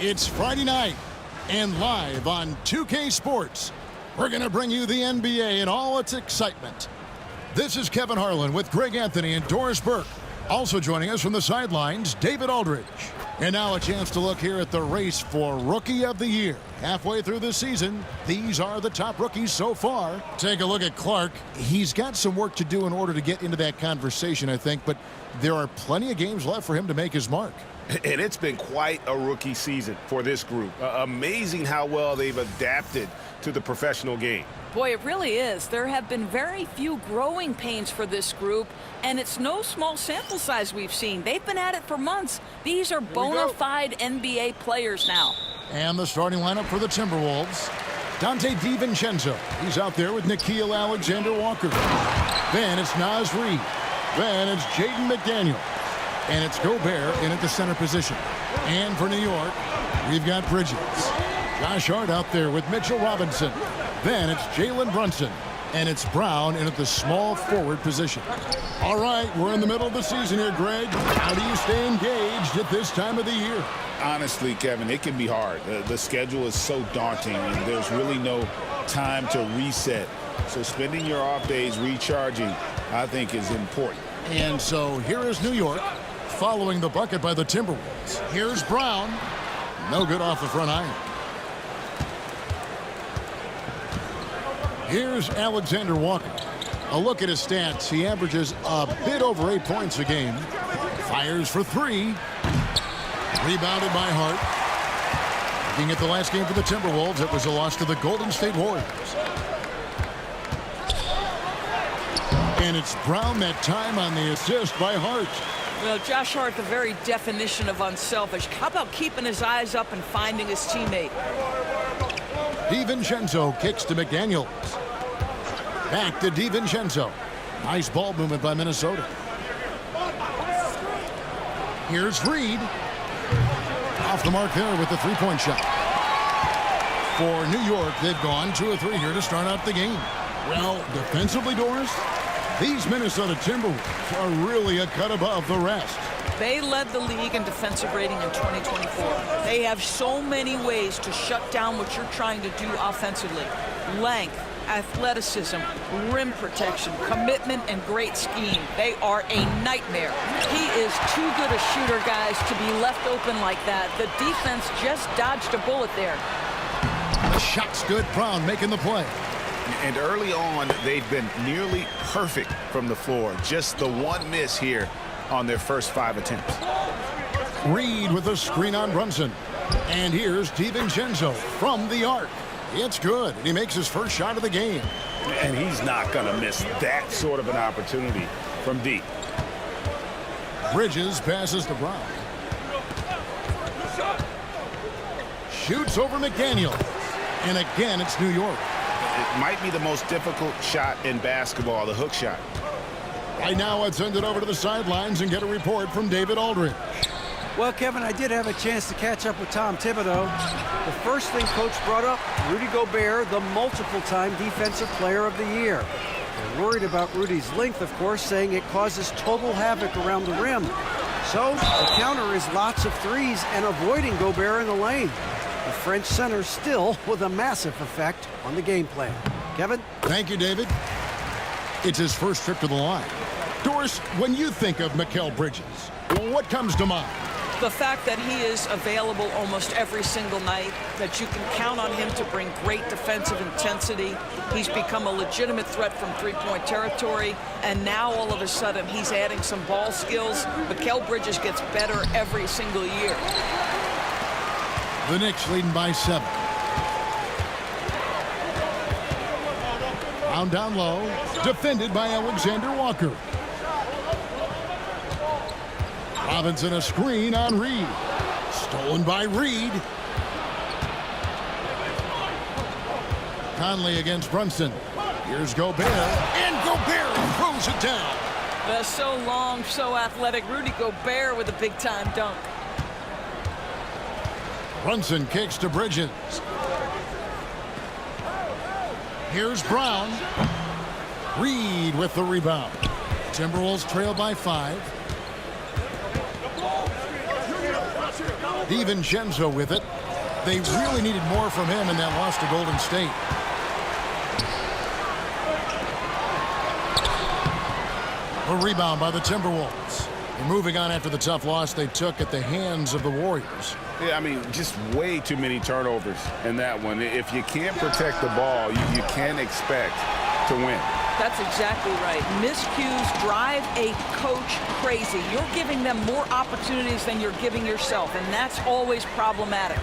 It's Friday night, and live on 2K Sports, we're going to bring you the NBA in all its excitement. This is Kevin Harlan with Greg Anthony and Doris Burke. Also joining us from the sidelines, David Aldridge. And now a chance to look here at the race for Rookie of the Year. Halfway through the season, these are the top rookies so far. Take a look at Clark. He's got some work to do in order to get into that conversation, I think, but there are plenty of games left for him to make his mark. And it's been quite a rookie season for this group. Amazing how well they've adapted to the professional game. Boy, it really is. There have been very few growing pains for this group, and it's no small sample size we've seen. They've been at it for months. These are bona fide NBA players now. And the starting lineup for the Timberwolves. Dante DiVincenzo. He's out there with Nickeil Alexander-Walker. Then it's Naz Reid. Then it's Jaden McDaniel. And it's Gobert in at the center position. And for New York, we've got Bridges. Josh Hart out there with Mitchell Robinson. Then it's Jalen Brunson. And it's Brown in at the small forward position. All right, we're in the middle of the season here, Greg. How do you stay engaged at this time of the year? Honestly, Kevin, it can be hard. The schedule is so daunting, and there's really no time to reset. So spending your off days recharging, I think, is important. And so here is New York, following the bucket by the Timberwolves. Here's Brown. No good off the front iron. Here's Alexander Walker. A look at his stats. He averages a bit over 8 points a game. Fires for three. Rebounded by Hart. Looking at the last game for the Timberwolves, it was a loss to the Golden State Warriors. And it's Brown that time on the assist by Hart. Well, Josh Hart, the very definition of unselfish. How about keeping his eyes up and finding his teammate? DiVincenzo kicks to McDaniels. Back to DiVincenzo. Nice ball movement by Minnesota. Here's Reid. Off the mark there with the three-point shot. For New York, they've gone 2 of 3 here to start out the game. Well, defensively, Doris, these Minnesota Timberwolves are really a cut above the rest. They led the league in defensive rating in 2024. They have so many ways to shut down what you're trying to do offensively. Length, athleticism, rim protection, commitment, and great scheme. They are a nightmare. He is too good a shooter, guys, to be left open like that. The defense just dodged a bullet there. The shot's good. Brown making the play. And early on, they've been nearly perfect from the floor. Just the one miss here on their first 5 attempts. Reid with a screen on Brunson. And here's DiVincenzo from the arc. It's good, and he makes his first shot of the game. And he's not going to miss that sort of an opportunity from deep. Bridges passes to Brown. Shoots over McDaniel. And again, it's New York. It might be the most difficult shot in basketball, the hook shot. Right now, let's send it over to the sidelines and get a report from David Aldridge. Well, Kevin, I did have a chance to catch up with Tom Thibodeau. The first thing Coach brought up, Rudy Gobert, the multiple-time Defensive Player of the Year. They're worried about Rudy's length, of course, saying it causes total havoc around the rim. So the counter is lots of threes and avoiding Gobert in the lane. The French center still with a massive effect on the game plan. Kevin? Thank you, David. It's his first trip to the line. Doris, when you think of Mikal Bridges, what comes to mind? The fact that he is available almost every single night, that you can count on him to bring great defensive intensity. He's become a legitimate threat from three-point territory, and now all of a sudden he's adding some ball skills. Mikal Bridges gets better every single year. The Knicks leading by 7. Brown down low, defended by Alexander Walker. Robinson a screen on Reed. Stolen by Reed. Conley against Brunson. Here's Gobert. And Gobert throws it down. The so long, so athletic Rudy Gobert with a big-time dunk. Brunson kicks to Bridges. Here's Brown. Reed with the rebound. Timberwolves trail by 5. DiVincenzo with it. They really needed more from him in that loss to Golden State. A rebound by the Timberwolves. They're moving on after the tough loss they took at the hands of the Warriors. Yeah, I mean, just way too many turnovers in that one. If you can't protect the ball, you can't expect to win. That's exactly right. Miscues drive a coach crazy. You're giving them more opportunities than you're giving yourself, and that's always problematic.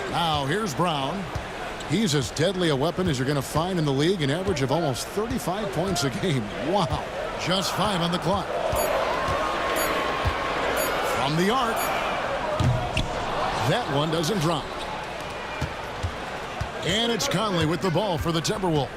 Now, here's Brown. He's as deadly a weapon as you're going to find in the league, an average of almost 35 points a game. Wow. Just 5 on the clock. From the arc. That one doesn't drop. And it's Conley with the ball for the Timberwolves.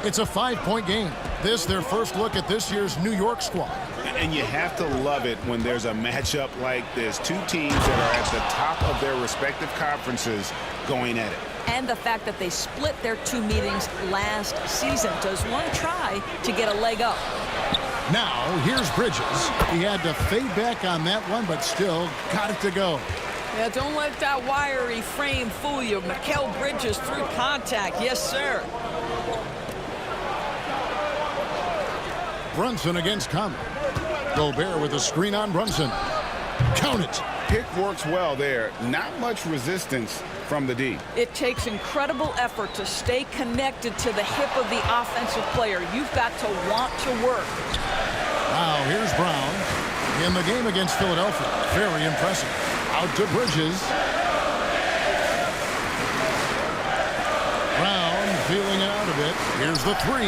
It's a 5-point game. This, their first look at this year's New York squad. And you have to love it when there's a matchup like this. Two teams that are at the top of their respective conferences going at it. And the fact that they split their 2 meetings last season. Does one try to get a leg up? Now, here's Bridges. He had to fade back on that one, but still got it to go. Yeah, don't let that wiry frame fool you. Mikal Bridges through contact. Yes, sir. Brunson against Conley. Gobert with a screen on Brunson. Count it. Pick works well there. Not much resistance from the D. It takes incredible effort to stay connected to the hip of the offensive player. You've got to want to work. Now, here's Brown. In the game against Philadelphia. Very impressive. Out to Bridges. Brown feeling it out a bit. Here's the 3.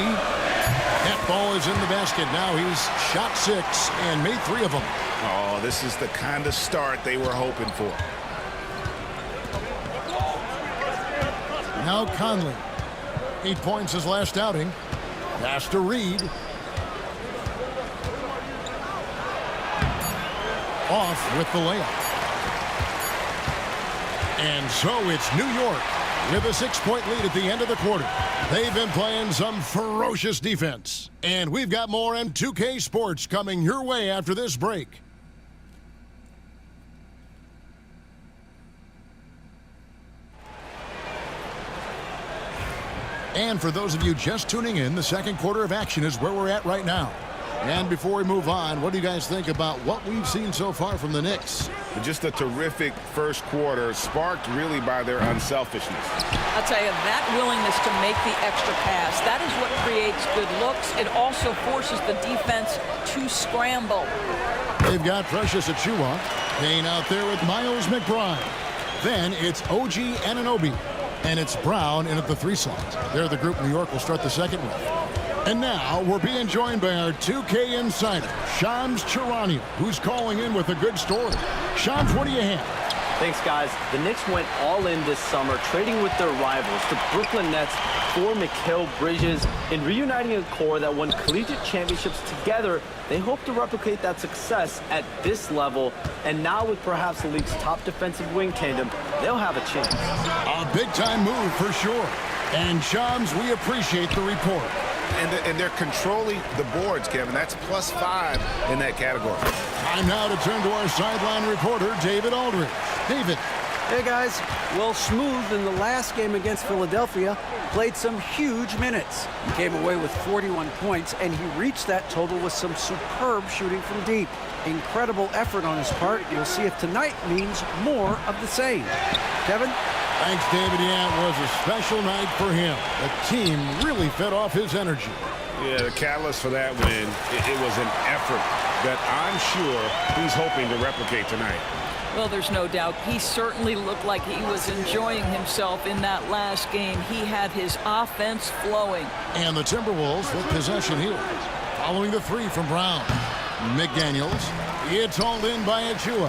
That ball is in the basket. Now he's shot 6 and made 3 of them. Oh, this is the kind of start they were hoping for. Now Conley. 8 points his last outing. Pass to Reed. Off with the layup. And so it's New York with a 6-point lead at the end of the quarter. They've been playing some ferocious defense. And we've got more M2K Sports coming your way after this break. And for those of you just tuning in, the second quarter of action is where we're at right now. And before we move on, what do you guys think about what we've seen so far from the Knicks? Just a terrific first quarter, sparked really by their unselfishness. I'll tell you, that willingness to make the extra pass, that is what creates good looks. It also forces the defense to scramble. They've got Precious Achiuwa. Payne out there with Miles McBride. Then it's OG Anunoby. And it's Brown in at the 3 slot. They're the group New York will start the second with. And now we're being joined by our 2K insider, Shams Charania, who's calling in with a good story. Shams, what do you have? Thanks, guys. The Knicks went all in this summer, trading with their rivals, the Brooklyn Nets, for Mikal Bridges. In reuniting a core that won collegiate championships together, they hope to replicate that success at this level. And now with perhaps the league's top defensive wing tandem, they'll have a chance. A big-time move for sure. And Shams, we appreciate the report. And they're controlling the boards, Kevin. That's +5 in that category. Time now to turn to our sideline reporter, David Aldridge. David. Hey guys, well, Smooth in the last game against Philadelphia played some huge minutes. He came away with 41 points, and he reached that total with some superb shooting from deep. Incredible effort on his part. We'll see if tonight means more of the same. Kevin? Thanks, David. Yeah, it was a special night for him. The team really fed off his energy. Yeah, the catalyst for that win, it was an effort that I'm sure he's hoping to replicate tonight. Well, there's no doubt. He certainly looked like he was enjoying himself in that last game. He had his offense flowing. And the Timberwolves with possession here. Following the three from Brown. McDaniels. It's hauled in by Achua.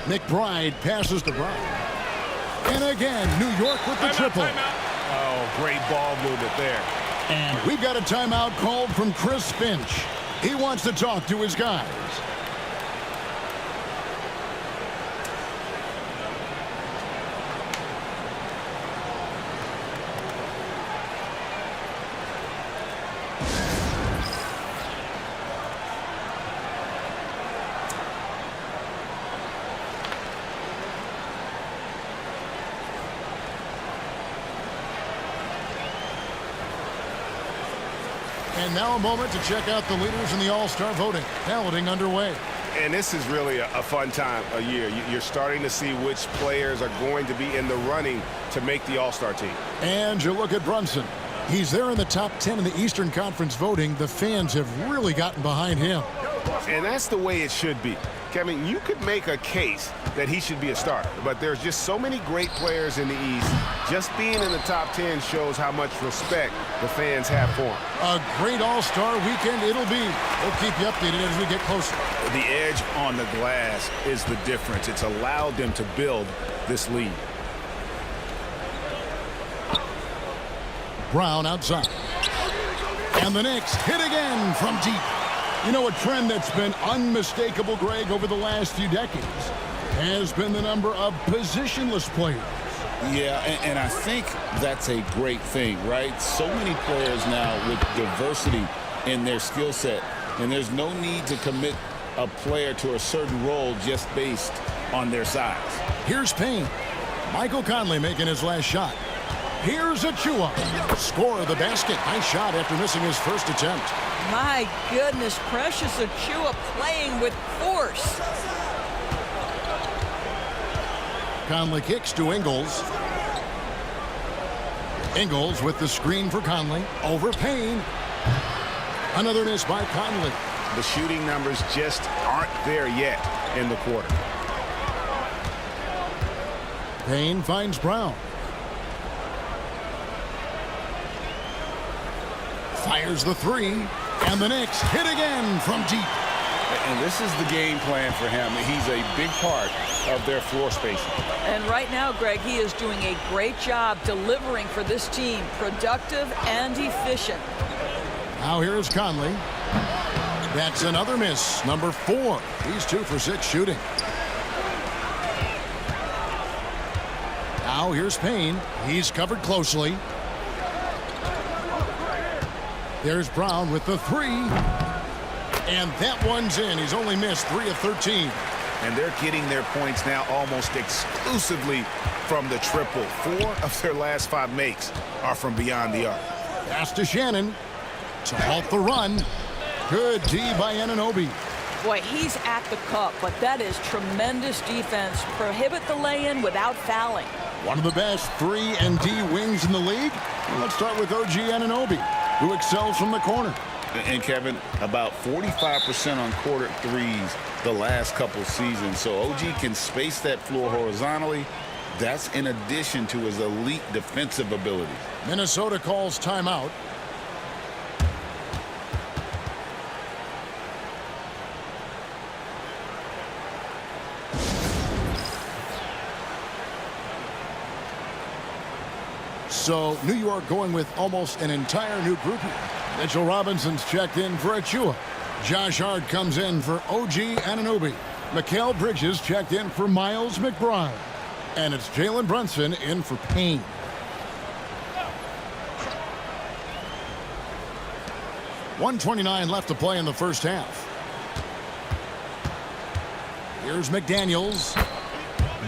McBride passes to Brown. And again, New York with the triple. Oh, great ball movement there. And we've got a timeout called from Chris Finch. He wants to talk to his guys. And now a moment to check out the leaders in the All-Star voting. Balloting underway. And this is really a fun time of year. You're starting to see which players are going to be in the running to make the All-Star team. And you look at Brunson. He's there in the top 10 in the Eastern Conference voting. The fans have really gotten behind him. And that's the way it should be. Kevin, you could make a case that he should be a starter, but there's just so many great players in the East. Just being in the top 10 shows how much respect the fans have for him. A great All-Star weekend it'll be. We'll keep you updated as we get closer. The edge on the glass is the difference. It's allowed them to build this lead. Brown outside. And the Knicks hit again from deep. You know, a trend that's been unmistakable, Greg, over the last few decades has been the number of positionless players. Yeah, and I think that's a great thing, right? So many players now with diversity in their skill set, and there's no need to commit a player to a certain role just based on their size. Here's Payne. Michael Conley making his last shot. Here's Achua. Score of the basket. Nice shot after missing his first attempt. My goodness, Precious Achua playing with force. Conley kicks to Ingles. Ingles with the screen for Conley. Over Payne. Another miss by Conley. The shooting numbers just aren't there yet in the quarter. Payne finds Brown. Fires the three. And the Knicks hit again from deep. And this is the game plan for him. He's a big part of their floor spacing. And right now, Greg, he is doing a great job delivering for this team. Productive and efficient. Now here's Conley. That's another miss. Number 4. He's 2 for 6 shooting. Now here's Payne. He's covered closely. There's Brown with the 3. And that one's in. He's only missed 3 of 13. And they're getting their points now almost exclusively from the triple. 4 of their last 5 makes are from beyond the arc. Pass to Shannon to halt the run. Good D by Anunoby. Boy, he's at the cup, but that is tremendous defense. Prohibit the lay-in without fouling. One of the best 3 and D wings in the league. Let's start with OG Anunoby, who excels from the corner. And Kevin, about 45% on quarter threes the last couple seasons. So OG can space that floor horizontally. That's in addition to his elite defensive ability. Minnesota calls timeout. So New York going with almost an entire new group here. Mitchell Robinson's checked in for Achua. Josh Hart comes in for OG Anunoby. Mikal Bridges checked in for Miles McBride. And it's Jalen Brunson in for Payne. .129 left to play in the first half. Here's McDaniels.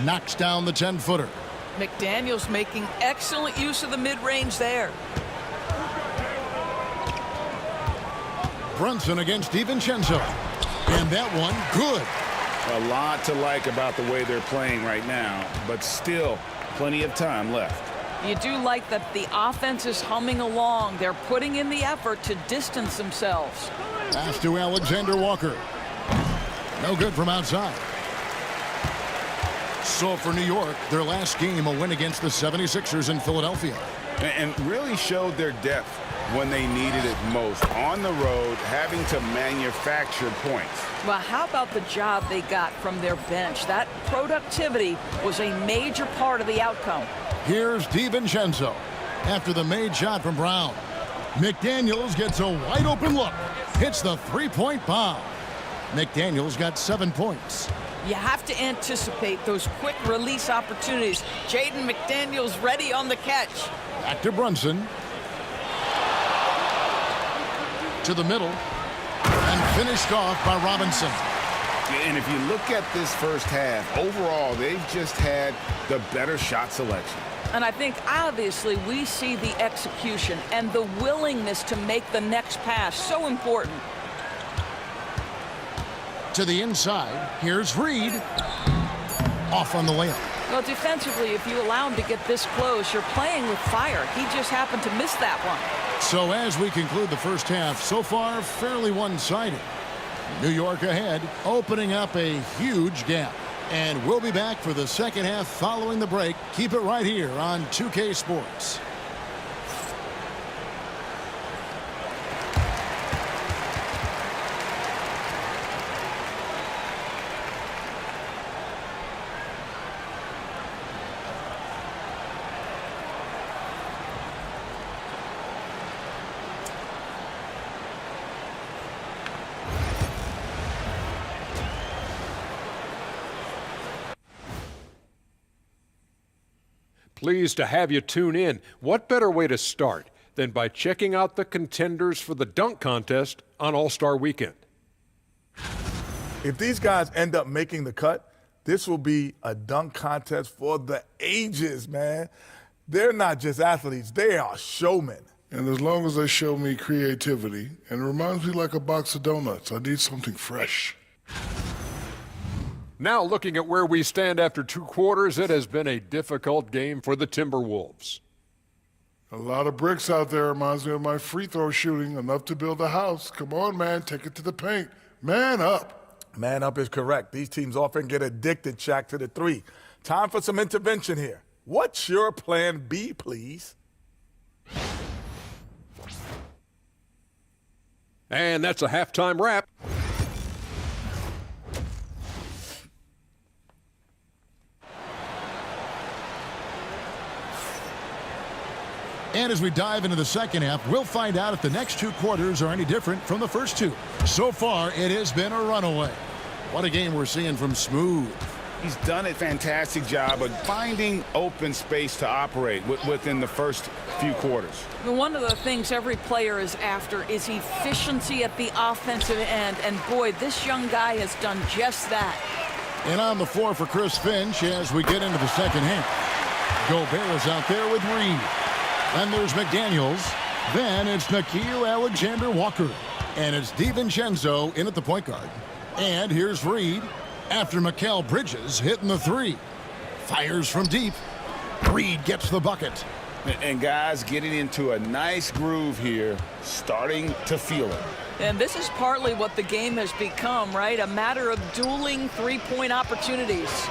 Knocks down the 10-footer. McDaniels making excellent use of the mid-range there. Brunson against DiVincenzo. And that one, good. A lot to like about the way they're playing right now, but still plenty of time left. You do like that the offense is humming along. They're putting in the effort to distance themselves. Pass to Alexander Walker. No good from outside. So for New York, their last game, a win against the 76ers in Philadelphia. And really showed their depth when they needed it most. On the road, having to manufacture points. Well, how about the job they got from their bench? That productivity was a major part of the outcome. Here's DiVincenzo after the made shot from Brown. McDaniels gets a wide open look. Hits the three-point bomb. McDaniels got 7 points. You have to anticipate those quick release opportunities. Jaden McDaniels ready on the catch. Back to Brunson. To the middle. And finished off by Robinson. And if you look at this first half, overall, they've just had the better shot selection. And I think, obviously, we see the execution and the willingness to make the next pass so important. To the inside, here's Reed. Off on the layup. Well, defensively, if you allow him to get this close, you're playing with fire. He just happened to miss that one. So as we conclude the first half, so far, fairly one-sided. New York ahead, opening up a huge gap. And we'll be back for the second half following the break. Keep it right here on 2K Sports. Pleased to have you tune in. What better way to start than by checking out the contenders for the dunk contest on All-Star Weekend? If these guys end up making the cut, this will be a dunk contest for the ages, man. They're not just athletes, they are showmen. And as long as they show me creativity, and it reminds me like a box of donuts, I need something fresh. Now looking at where we stand after 2 quarters, it has been a difficult game for the Timberwolves. A lot of bricks out there reminds me of my free throw shooting, enough to build a house. Come on, man, take it to the paint. Man up. Man up is correct. These teams often get addicted, Shaq, to the three. Time for some intervention here. What's your plan B, please? And that's a halftime wrap. And as we dive into the second half, we'll find out if the next 2 quarters are any different from the first 2. So far, it has been a runaway. What a game we're seeing from Smooth. He's done a fantastic job of finding open space to operate within the first few quarters. One of the things every player is after is efficiency at the offensive end. And boy, this young guy has done just that. And on the floor for Chris Finch as we get into the second half. Gobert is out there with Reed. Then there's McDaniels. Then it's Nickeil Alexander-Walker. And it's DiVincenzo in at the point guard. And here's Reed after Mikal Bridges hitting the 3. Fires from deep. Reed gets the bucket. And guys getting into a nice groove here, starting to feel it. And this is partly what the game has become, right? A matter of dueling three-point opportunities.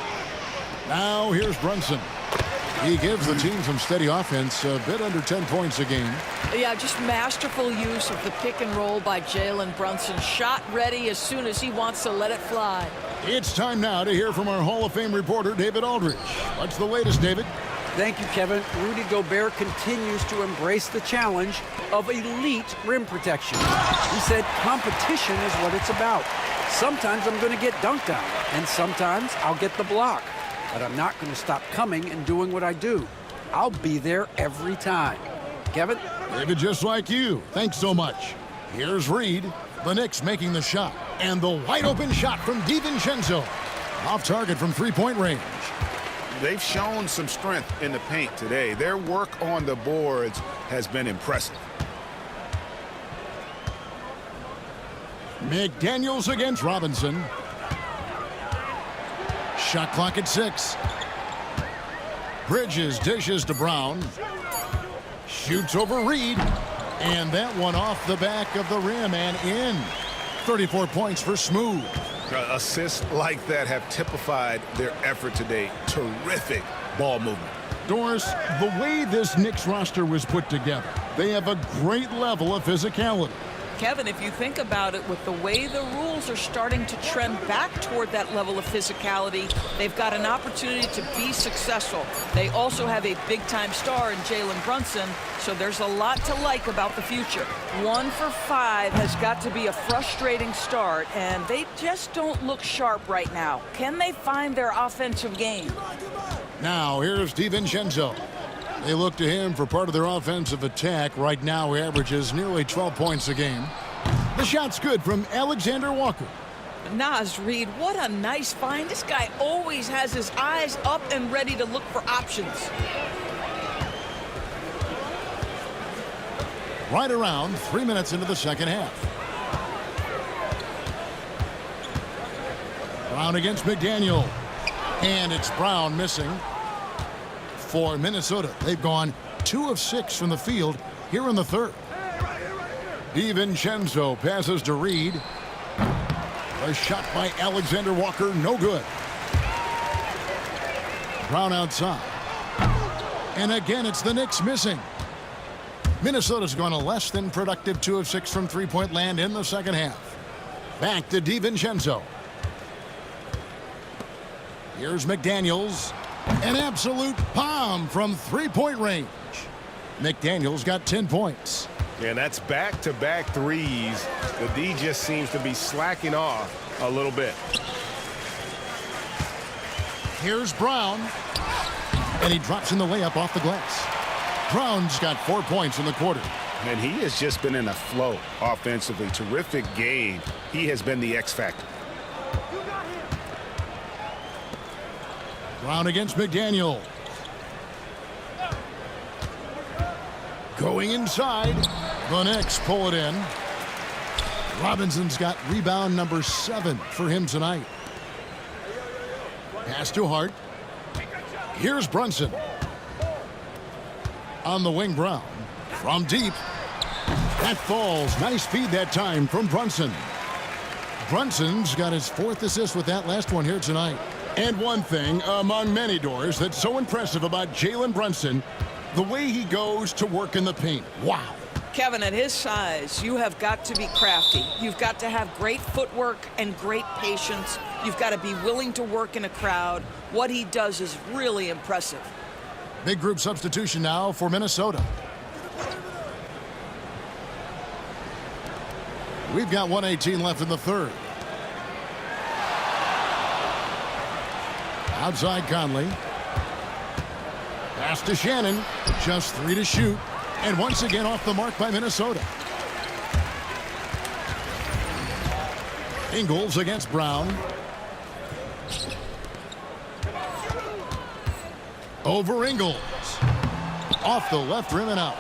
Now here's Brunson. He gives the team some steady offense, a bit under 10 points a game. Yeah, just masterful use of the pick and roll by Jalen Brunson. Shot ready as soon as he wants to let it fly. It's time now to hear from our Hall of Fame reporter, David Aldridge. What's the latest, David? Thank you, Kevin. Rudy Gobert continues to embrace the challenge of elite rim protection. He said competition is what it's about. Sometimes I'm going to get dunked on, and sometimes I'll get the block. But I'm not going to stop coming and doing what I do. I'll be there every time. Kevin? David, just like you. Thanks so much. Here's Reed. The Knicks making the shot. And the wide open shot from DiVincenzo. Off target from three-point range. They've shown some strength in the paint today. Their work on the boards has been impressive. McDaniels against Robinson. Shot clock at 6. Bridges dishes to Brown. Shoots over Reed. And that one off the back of the rim and in. 34 points for Smooth. Assists like that have typified their effort today. Terrific ball movement. Doris, the way this Knicks roster was put together, they have a great level of physicality. Kevin, if you think about it, with the way the rules are starting to trend back toward that level of physicality, they've got an opportunity to be successful. They also have a big-time star in Jalen Brunson, so there's a lot to like about the future. 1 for 5 has got to be a frustrating start, and they just don't look sharp right now. Can they find their offensive game? Now, here's DiVincenzo. They look to him for part of their offensive attack. Right now, he averages nearly 12 points a game. The shot's good from Alexander Walker. Naz Reid, what a nice find. This guy always has his eyes up and ready to look for options. Right around 3 minutes into the second half. Brown against McDaniel. And it's Brown missing. For Minnesota, they've gone 2 of 6 from the field here in the third. DiVincenzo passes to Reed. A shot by Alexander Walker, no good. Brown outside. And again, it's the Knicks missing. Minnesota's gone a less than productive 2 of 6 from three-point land in the second half. Back to DiVincenzo. Here's McDaniels. An absolute bomb from three-point range. McDaniels got 10 points. And that's back-to-back threes. The D just seems to be slacking off a little bit. Here's Brown. And he drops in the layup off the glass. Brown's got 4 points in the quarter. And he has just been in a flow offensively. Terrific game. He has been the X factor. Brown against McDaniel. Going inside. The Knicks pull it in. Robinson's got rebound number 7 for him tonight. Pass to Hart. Here's Brunson. On the wing, Brown. From deep. That falls. Nice feed that time from Brunson. Brunson's got his 4th assist with that last one here tonight. And one thing among many, Doors, that's so impressive about Jalen Brunson, the way he goes to work in the paint. Wow. Kevin, at his size, you have got to be crafty. You've got to have great footwork and great patience. You've got to be willing to work in a crowd. What he does is really impressive. Big group substitution now for Minnesota. We've got 1:18 left in the third. Outside Conley. Pass to Shannon. Just 3 to shoot. And once again off the mark by Minnesota. Ingles against Brown. Over Ingles. Off the left rim and out.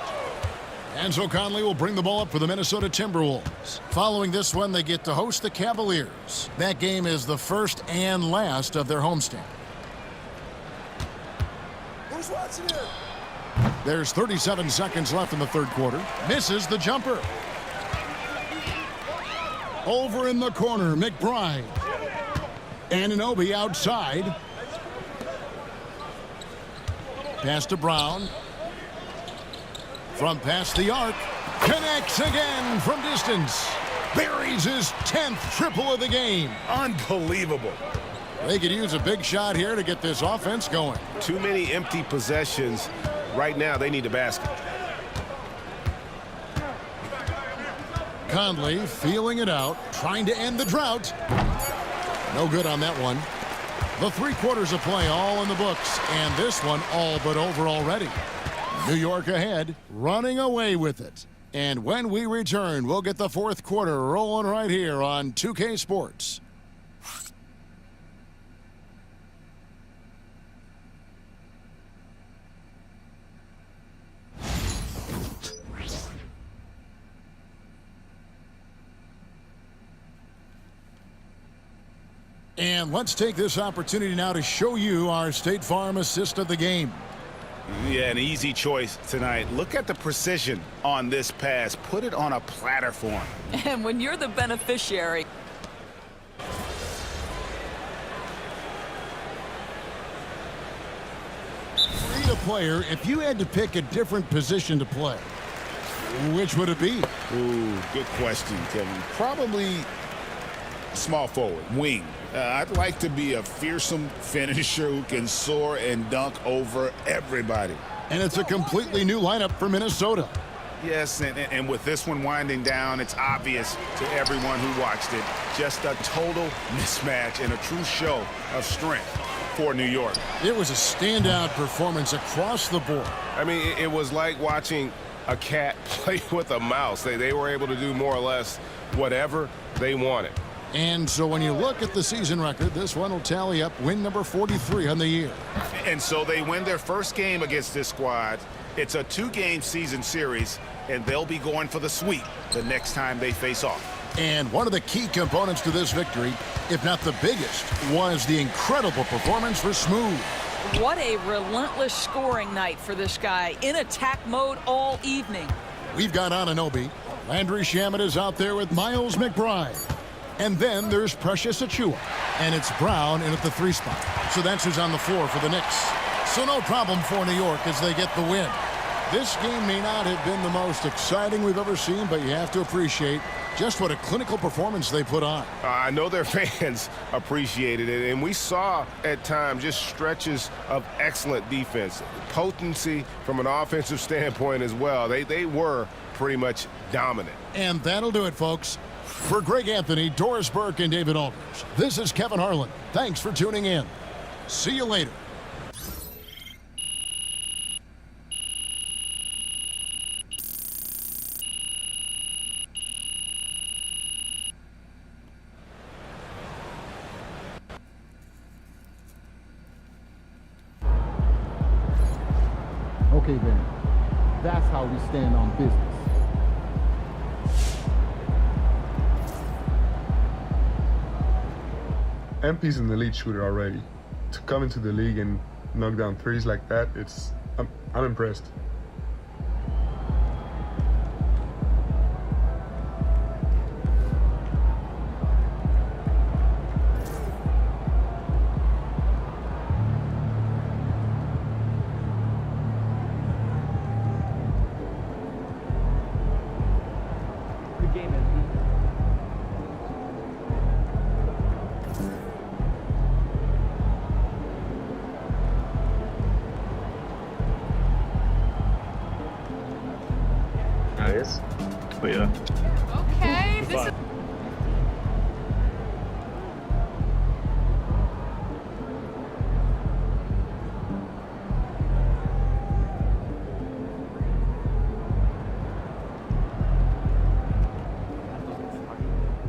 And so Conley will bring the ball up for the Minnesota Timberwolves. Following this one, they get to host the Cavaliers. That game is the first and last of their homestand. Who's watching here? There's 37 seconds left in the third quarter. Misses the jumper. Over in the corner, McBride. Anunoby outside. Pass to Brown. From past the arc. Connects again from distance. Buries his 10th triple of the game. Unbelievable. They could use a big shot here to get this offense going. Too many empty possessions. Right now, they need a basket. Conley feeling it out, trying to end the drought. No good on that one. The 3 quarters of play all in the books, and this one all but over already. New York ahead, running away with it. And when we return, we'll get the fourth quarter rolling right here on 2K Sports. And let's take this opportunity now to show you our State Farm assist of the game. Yeah, an easy choice tonight. Look at the precision on this pass. Put it on a platter for him. And when you're the beneficiary. Read a player, if you had to pick a different position to play, which would it be? Ooh, good question, Kevin. Probably small forward, wing. I'd like to be a fearsome finisher who can soar and dunk over everybody. And it's a completely new lineup for Minnesota. Yes, and with this one winding down, it's obvious to everyone who watched it. Just a total mismatch and a true show of strength for New York. It was a standout performance across the board. I mean, it was like watching a cat play with a mouse. They were able to do more or less whatever they wanted. And so when you look at the season record, this one will tally up win number 43 on the year. And so they win their first game against this squad. It's a 2-game season series, and they'll be going for the sweep the next time they face off. And one of the key components to this victory, if not the biggest, was the incredible performance for Smooth. What a relentless scoring night for this guy. In attack mode all evening. We've got Anunoby. Landry Shamet is out there with Miles McBride. And then there's Precious Achiuwa. And it's Brown in at the 3 spot. So that's who's on the floor for the Knicks. So no problem for New York as they get the win. This game may not have been the most exciting we've ever seen, but you have to appreciate just what a clinical performance they put on. I know their fans appreciated it, and we saw at times just stretches of excellent defense. Potency from an offensive standpoint as well. They were pretty much dominant. And that'll do it, folks. For Greg Anthony, Doris Burke, and David Aldridge, this is Kevin Harlan. Thanks for tuning in. See you later. Okay, then. That's how we stand on business. MP's an elite shooter already. To come into the league and knock down threes like that, I'm impressed. Good game, MP. Nice. Oh yeah. Okay, this is...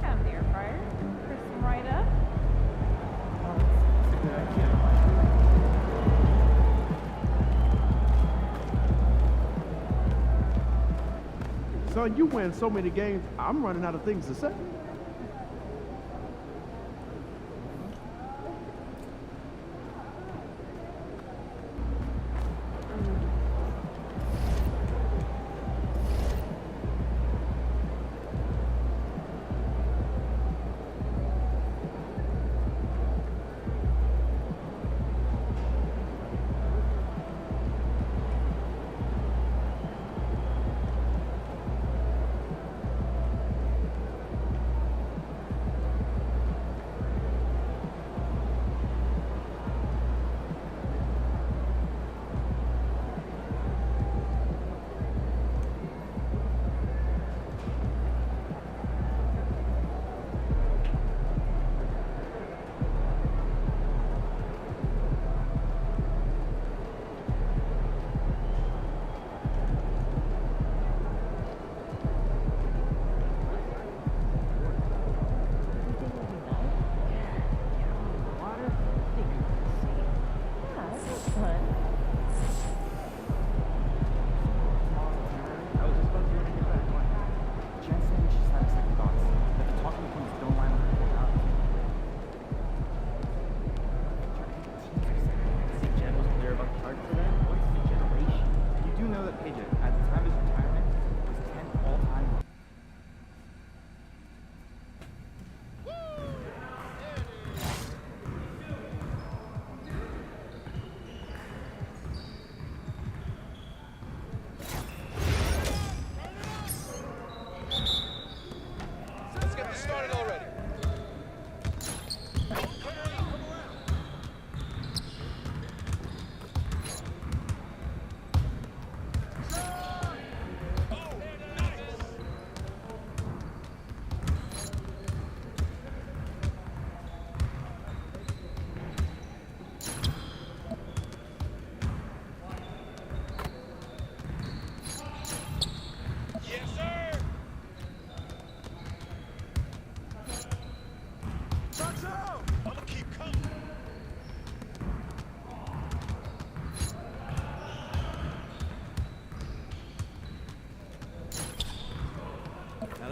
Down the air fryer for some MEIDA. Son, you win so many games, I'm running out of things to say.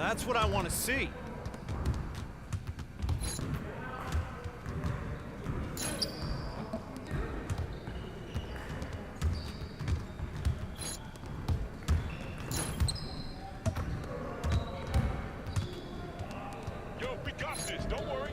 That's what I want to see. Yo, we got this. Don't worry.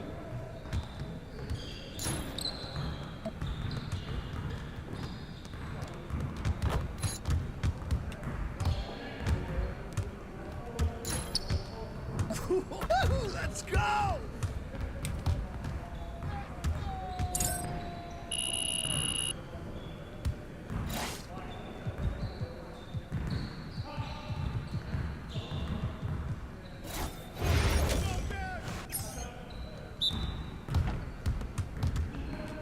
Let's go!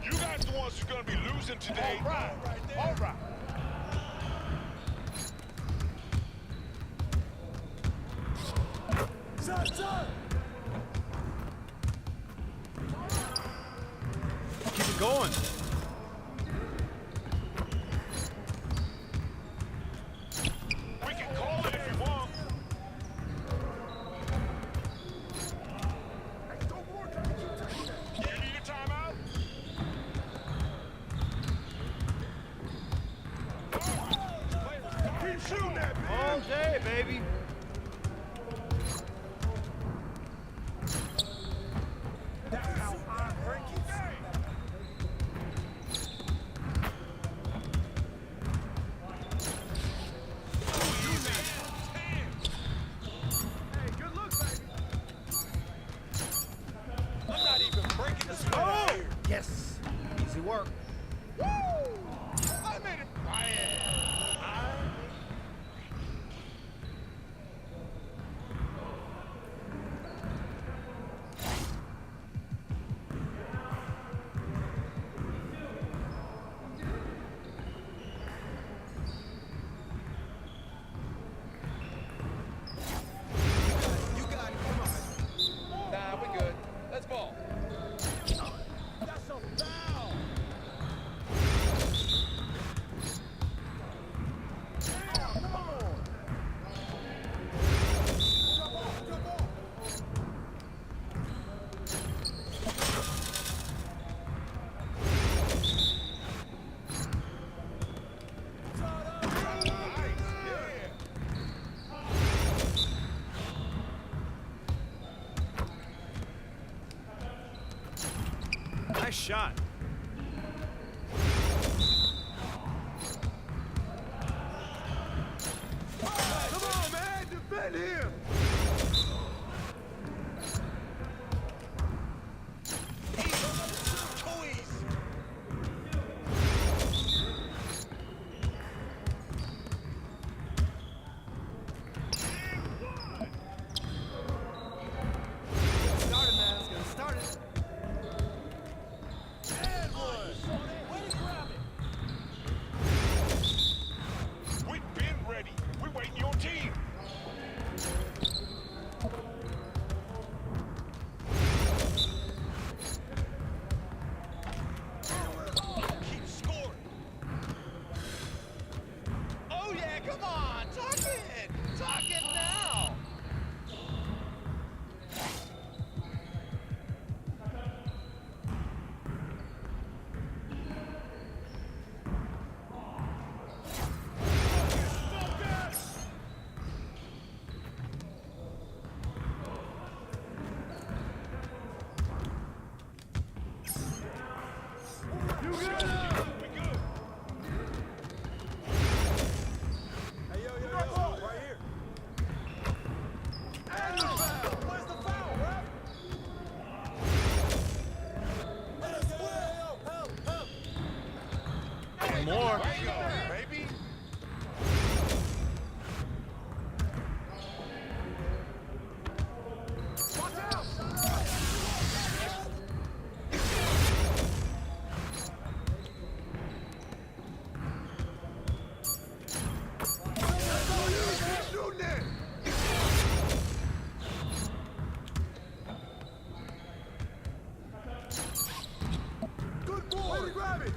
You guys the ones who's gonna be losing today. All right, all right. Son! Keep it going. We can call it if you want. You need a timeout? Keep shooting that, man. All day, baby. That's how I break it. Hey, good look, baby. I'm not even breaking the sweat out here. Yes. Easy work. Woo! I made it. You got it. Come on. Nah, we good. Let's ball. That's a foul. Come on. Jump off. Nice shot. Come on, man. Defend him. Started, man. It's gonna start it. We've been ready. We're waiting your team. Keep scoring. Oh, yeah. Come on. Talk it. Talk it now. You got it. We good. Hey, yo. Right here. And the foul. Where's the foul, ref? Help. One more. There you go, baby. Watch out. Keep shooting it. Good boy. Way to grab it.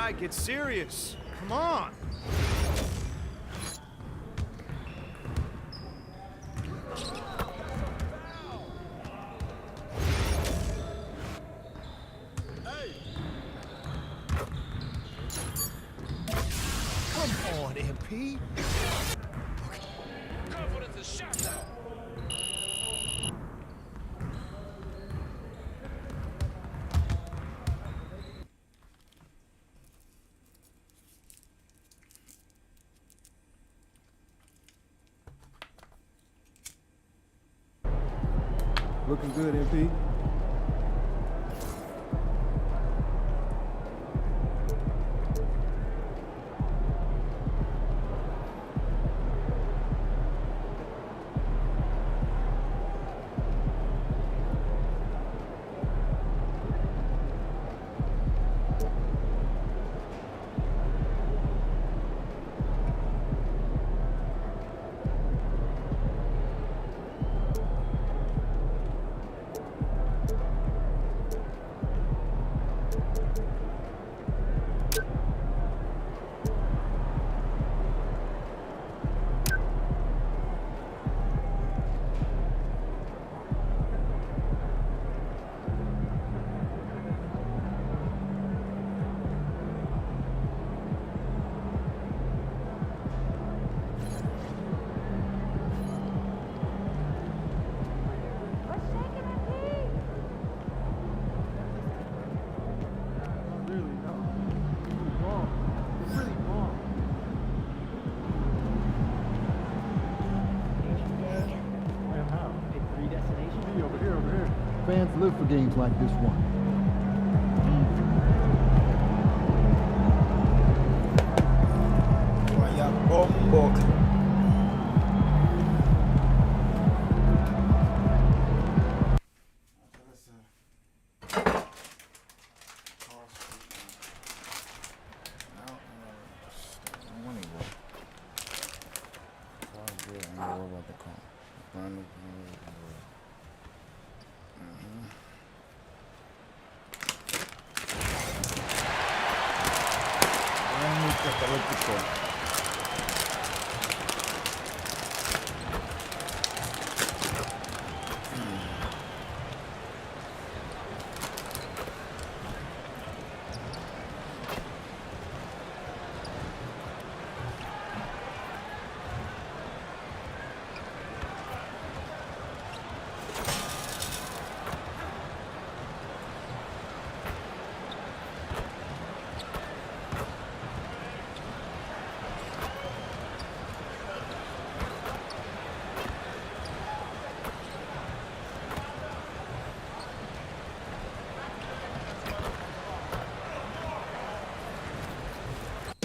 guy. Get serious. Come on. Come on, MP. Confidence is shot now. Looking good, MP. Fans live for games like this one.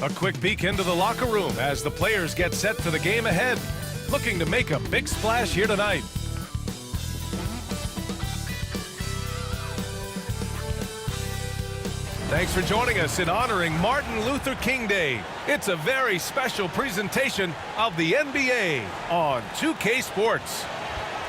A quick peek into the locker room as the players get set for the game ahead. Looking to make a big splash here tonight. Thanks for joining us in honoring Martin Luther King Day. It's a very special presentation of the NBA on 2K Sports.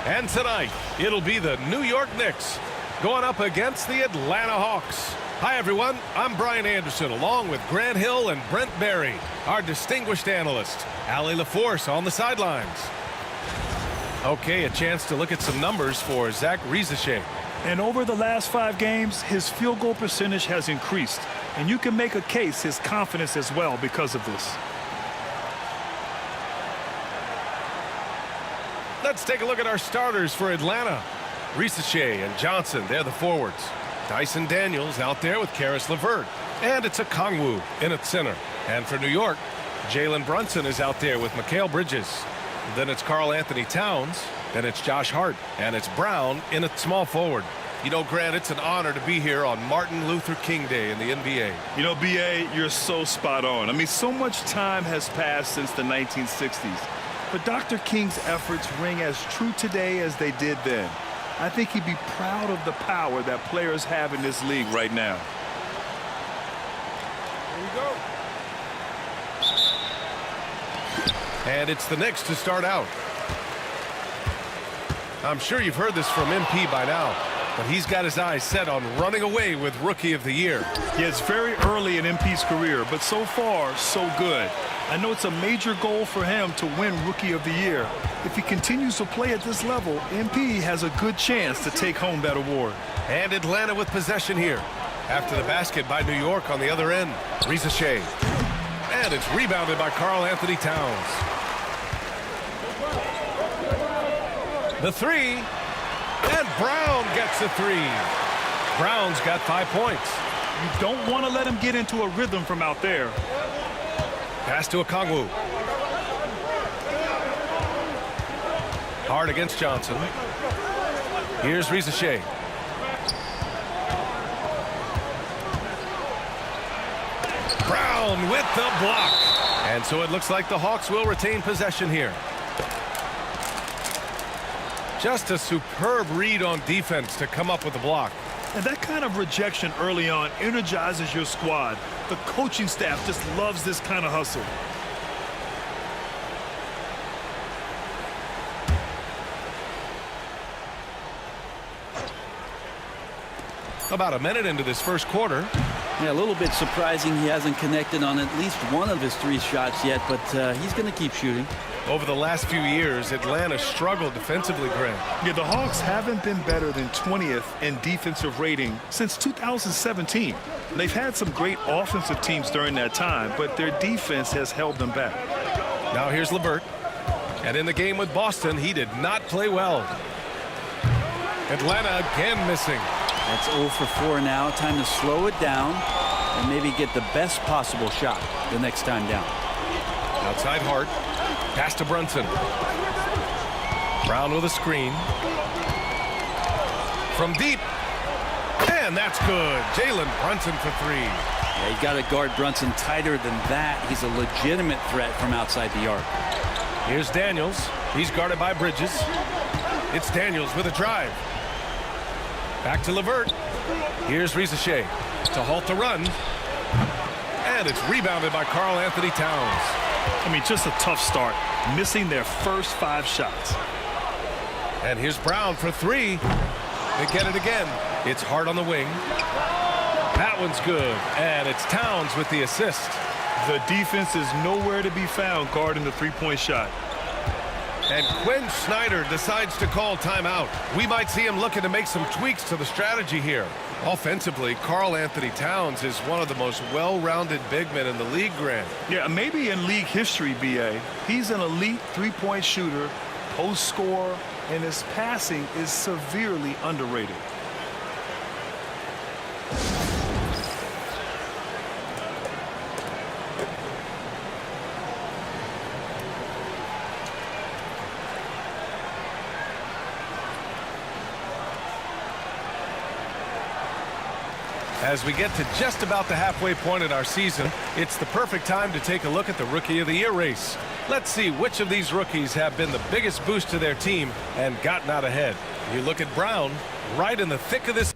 And tonight, it'll be the New York Knicks going up against the Atlanta Hawks. Hi, everyone. I'm Brian Anderson, along with Grant Hill and Brent Barry, our distinguished analyst, Allie LaForce on the sidelines. Okay, a chance to look at some numbers for Zach Rizachet. And over the last 5 games, his field goal percentage has increased. And you can make a case his confidence as well because of this. Let's take a look at our starters for Atlanta. Rizachet and Johnson, they're the forwards. Dyson Daniels out there with Karis LeVert. And it's a Kongwu in at center. And for New York, Jalen Brunson is out there with Mikal Bridges. Then it's Karl Anthony Towns. Then it's Josh Hart. And it's Brown in at small forward. You know, Grant, it's an honor to be here on Martin Luther King Day in the NBA. You know, B.A., you're so spot on. I mean, so much time has passed since the 1960s. But Dr. King's efforts ring as true today as they did then. I think he'd be proud of the power that players have in this league right now. Here we go. And it's the Knicks to start out. I'm sure you've heard this from MP by now. but he's got his eyes set on running away with Rookie of the Year. Yeah, it's very early in MP's career, but so far, so good. I know it's a major goal for him to win Rookie of the Year. If he continues to play at this level, MP has a good chance to take home that award. And Atlanta with possession here. After the basket by New York on the other end. Rizachet. And it's rebounded by Karl Anthony Towns. The three. And Brown gets the three. Brown's got 5 points. You don't want to let him get into a rhythm from out there. Pass to Okongwu. Hard against Johnson. Here's Rizachet. Brown with the block. And so it looks like the Hawks will retain possession here. Just a superb read on defense to come up with the block. And that kind of rejection early on energizes your squad. The coaching staff just loves this kind of hustle. About a minute into this first quarter. Yeah, a little bit surprising he hasn't connected on at least one of his 3 shots yet, but he's going to keep shooting. Over the last few years, Atlanta struggled defensively, Grant. Yeah, the Hawks haven't been better than 20th in defensive rating since 2017. They've had some great offensive teams during that time, but their defense has held them back. Now here's LeVert. And in the game with Boston, he did not play well. Atlanta again missing. That's 0 for 4 now. Time to slow it down and maybe get the best possible shot the next time down. Outside Hart. Pass to Brunson. Brown with a screen. From deep. And that's good. Jalen Brunson for 3. Yeah, you got to guard Brunson tighter than that. He's a legitimate threat from outside the arc. Here's Daniels. He's guarded by Bridges. It's Daniels with a drive. Back to LeVert. Here's Rizachet to halt the run. And it's rebounded by Karl Anthony Towns. I mean, just a tough start, missing their first 5 shots. And here's Brown for 3. They get it again. It's Hart on the wing. That one's good. And it's Towns with the assist. The defense is nowhere to be found guarding the 3-point shot. And Quinn Snyder decides to call timeout. We might see him looking to make some tweaks to the strategy here. Offensively, Karl Anthony Towns is one of the most well-rounded big men in the league, Grant. Yeah, maybe in league history, B.A. He's an elite 3-point shooter, post scorer, and his passing is severely underrated. As we get to just about the halfway point in our season, it's the perfect time to take a look at the Rookie of the Year race. Let's see which of these rookies have been the biggest boost to their team and gotten out ahead. You look at Brown, right in the thick of this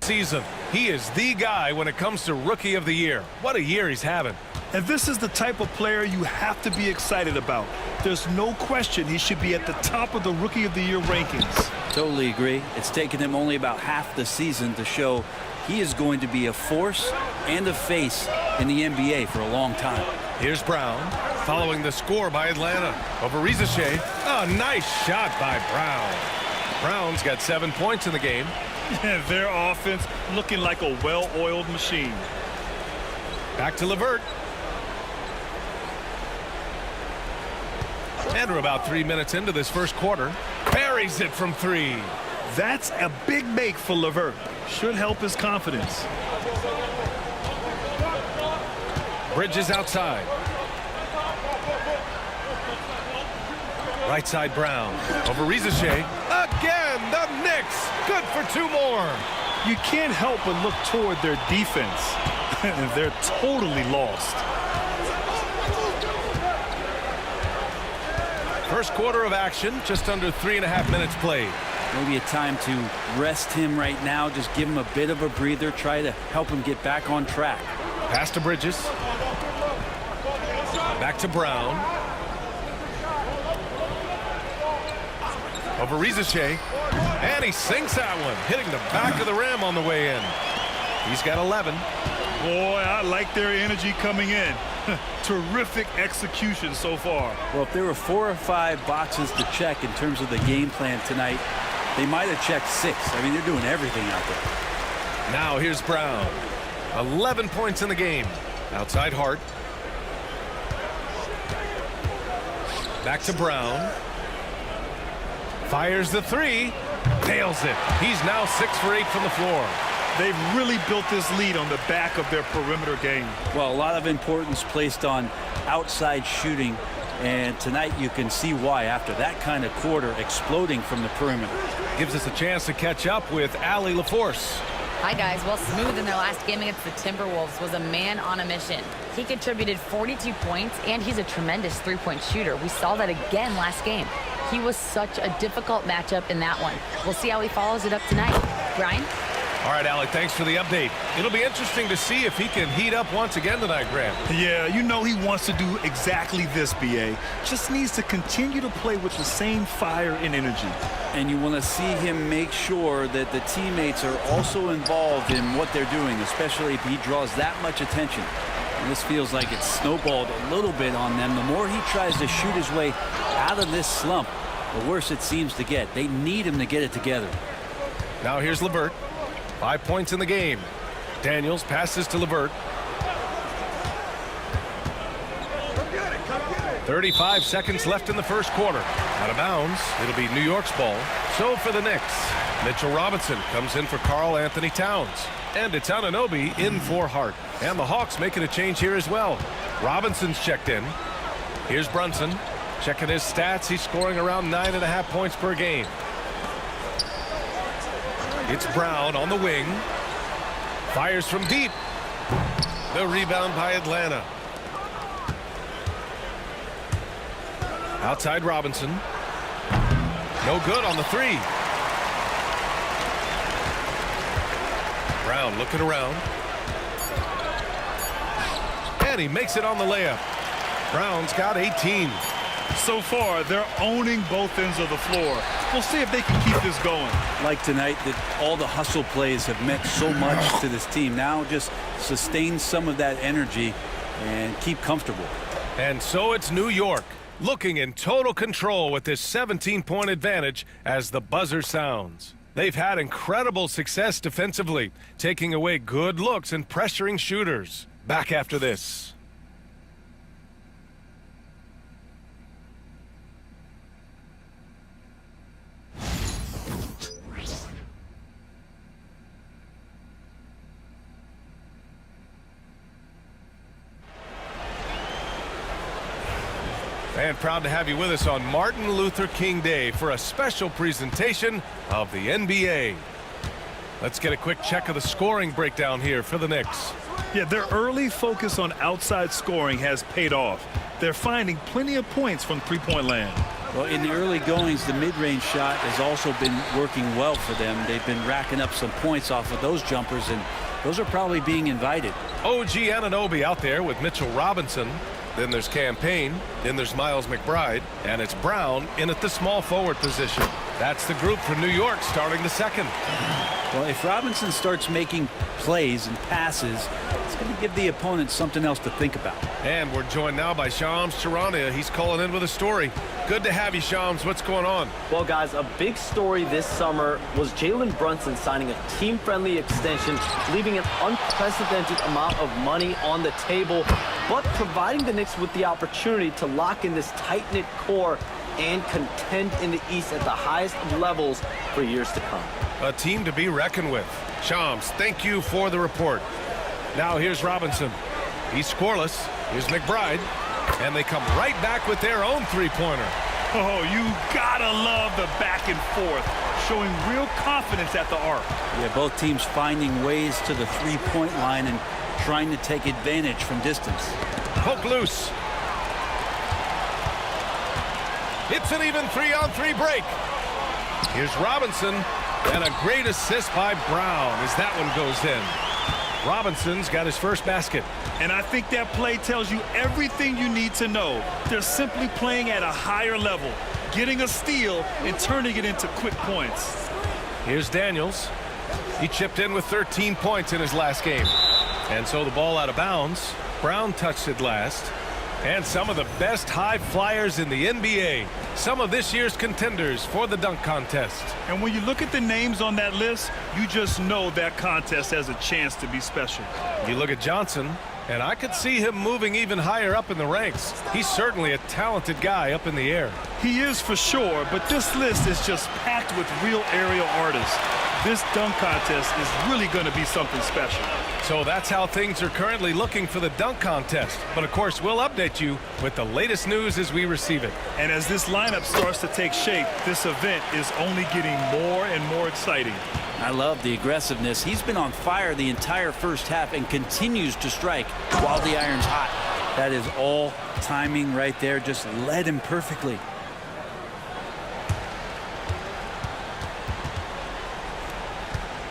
season. He is the guy when it comes to Rookie of the Year. What a year he's having. And this is the type of player you have to be excited about. There's no question he should be at the top of the Rookie of the Year rankings. Totally agree. It's taken him only about half the season to show he is going to be a force and a face in the NBA for a long time. Here's Brown following the score by Atlanta over Rizachet. A nice shot by Brown. Brown's got 7 points in the game. Their offense looking like a well-oiled machine. Back to LeVert. And we're about 3 minutes into this first quarter. Buries it from 3. That's a big make for LeVert. Should help his confidence. Bridges outside. Right side Brown over Rizachet. Again, the Knicks. Good for 2 more. You can't help but look toward their defense. They're totally lost. First quarter of action, just under 3.5 minutes played. Maybe a time to rest him right now, just give him a bit of a breather, try to help him get back on track. Pass to Bridges. Back to Brown. Over Rizache. And he sinks that one, hitting the back of the rim on the way in. He's got 11. Boy, I like their energy coming in. Terrific execution so far. Well, if there were 4 or 5 boxes to check in terms of the game plan tonight, they might have checked 6. I mean, they're doing everything out there. Now here's Brown. 11 points in the game. Outside Hart. Back to Brown. Fires the 3. Nails it. He's now 6 for 8 from the floor. They've really built this lead on the back of their perimeter game. Well, a lot of importance placed on outside shooting, and tonight you can see why after that kind of quarter exploding from the perimeter. Gives us a chance to catch up with Allie LaForce. Hi, guys. Well, Smooth in their last game against the Timberwolves was a man on a mission. He contributed 42 points, and he's a tremendous three-point shooter. We saw that again last game. He was such a difficult matchup in that one. We'll see how he follows it up tonight. Brian? All right, Allie, thanks for the update. It'll be interesting to see if he can heat up once again tonight, Grant. Yeah, you know he wants to do exactly this, B.A. Just needs to continue to play with the same fire and energy. And you want to see him make sure that the teammates are also involved in what they're doing, especially if he draws that much attention. And this feels like it's snowballed a little bit on them. The more he tries to shoot his way out of this slump, the worse it seems to get. They need him to get it together. Now here's LeVert. 5 points in the game. Daniels passes to LeVert. 35 seconds left in the first quarter. Out of bounds. It'll be New York's ball. So for the Knicks, Mitchell Robinson comes in for Karl Anthony Towns. And it's Anunoby in for Hart. And the Hawks making a change here as well. Robinson's checked in. Here's Brunson. Checking his stats. He's scoring around 9.5 points per game. It's Brown on the wing. Fires from deep. The rebound by Atlanta. Outside Robinson. No good on the 3. Brown looking around. And he makes it on the layup. Brown's got 18. So far, they're owning both ends of the floor. We'll see if they can keep this going. Like tonight, that all the hustle plays have meant so much to this team. Now just sustain some of that energy and keep comfortable. And so it's New York looking in total control with this 17-point advantage as the buzzer sounds. They've had incredible success defensively, taking away good looks and pressuring shooters. Back after this. And proud to have you with us on Martin Luther King Day for a special presentation of the NBA. Let's get a quick check of the scoring breakdown here for the Knicks. Yeah, their early focus on outside scoring has paid off. They're finding plenty of points from three-point land. Well, in the early goings, the mid-range shot has also been working well for them. They've been racking up some points off of those jumpers, and those are probably being invited. OG Anunoby out there with Mitchell Robinson. Then there's Campaign. Then there's Miles McBride. And it's Brown in at the small forward position. That's the group for New York starting the second. Well, if Robinson starts making plays and passes, it's going to give the opponent something else to think about. And we're joined now by Shams Charania. He's calling in with a story. Good to have you, Shams. What's going on? Well, guys, a big story this summer was Jalen Brunson signing a team-friendly extension, leaving an unprecedented amount of money on the table, but providing the Knicks with the opportunity to lock in this tight-knit core and contend in the East at the highest of levels for years to come. A team to be reckoned with. Shams, thank you for the report. Now here's Robinson. He's scoreless. Here's McBride. And they come right back with their own three-pointer. Oh, you gotta love the back and forth, showing real confidence at the arc. Yeah, both teams finding ways to the three-point line and trying to take advantage from distance. Poke loose. It's an even 3-on-3 break. Here's Robinson, and a great assist by Brown as that one goes in. Robinson's got his first basket. And I think that play tells you everything you need to know. They're simply playing at a higher level, getting a steal and turning it into quick points. Here's Daniels. He chipped in with 13 points in his last game. And so the ball out of bounds. Brown touched it last. And some of the best high flyers in the NBA. Some of this year's contenders for the dunk contest. And when you look at the names on that list, you just know that contest has a chance to be special. You look at Johnson, and I could see him moving even higher up in the ranks. He's certainly a talented guy up in the air. He is for sure, but this list is just packed with real aerial artists. This dunk contest is really going to be something special. So that's how things are currently looking for the dunk contest. But of course, we'll update you with the latest news as we receive it. And as this lineup starts to take shape, this event is only getting more and more exciting. I love the aggressiveness. He's been on fire the entire first half and continues to strike while the iron's hot. That is all timing right there. Just led him perfectly.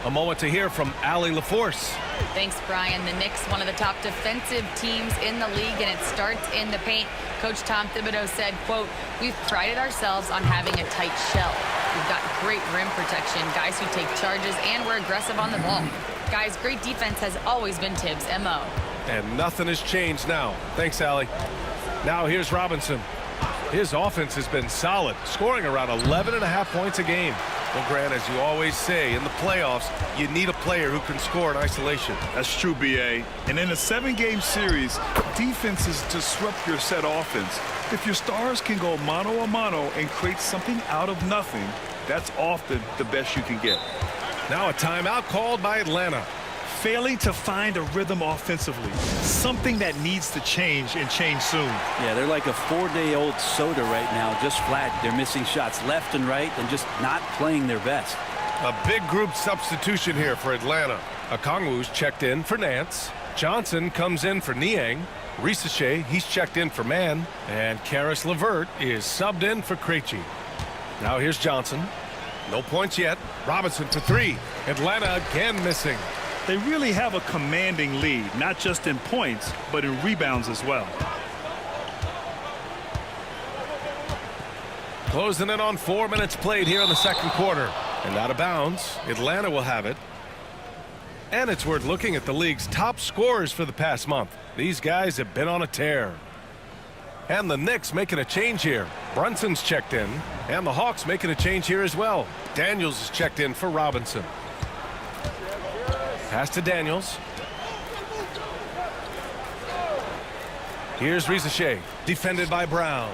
A moment to hear from Allie LaForce. Thanks, Brian. The Knicks, one of the top defensive teams in the league, and it starts in the paint. Coach Tom Thibodeau said, quote, "We've prided ourselves on having a tight shell. We've got great rim protection, guys who take charges, and we're aggressive on the ball. Guys, great defense has always been Tibbs' MO." And nothing has changed now. Thanks, Allie. Now here's Robinson. His offense has been solid, scoring around 11.5 points a game. Well, Grant, as you always say, in the playoffs, you need a player who can score in isolation. That's true, B.A. And in a 7-game series, defenses disrupt your set offense. If your stars can go mano-a-mano and create something out of nothing, that's often the best you can get. Now a timeout called by Atlanta. Failing to find a rhythm offensively, something that needs to change and change soon. Yeah, they're like a 4-day-old soda right now, just flat. They're missing shots left and right and just not playing their best. A big group substitution here for Atlanta. Okongwu's checked in for Nance. Johnson comes in for Niang. Risache, he's checked in for Mann. And Karis LeVert is subbed in for Krejci. Now here's Johnson. No points yet. Robinson for 3. Atlanta again missing. They really have a commanding lead, not just in points, but in rebounds as well. Closing in on 4 minutes played here in the second quarter. And out of bounds, Atlanta will have it. And it's worth looking at the league's top scorers for the past month. These guys have been on a tear. And the Knicks making a change here. Brunson's checked in, and the Hawks making a change here as well. Daniels is checked in for Robinson. Pass to Daniels. Here's Risache, defended by Brown.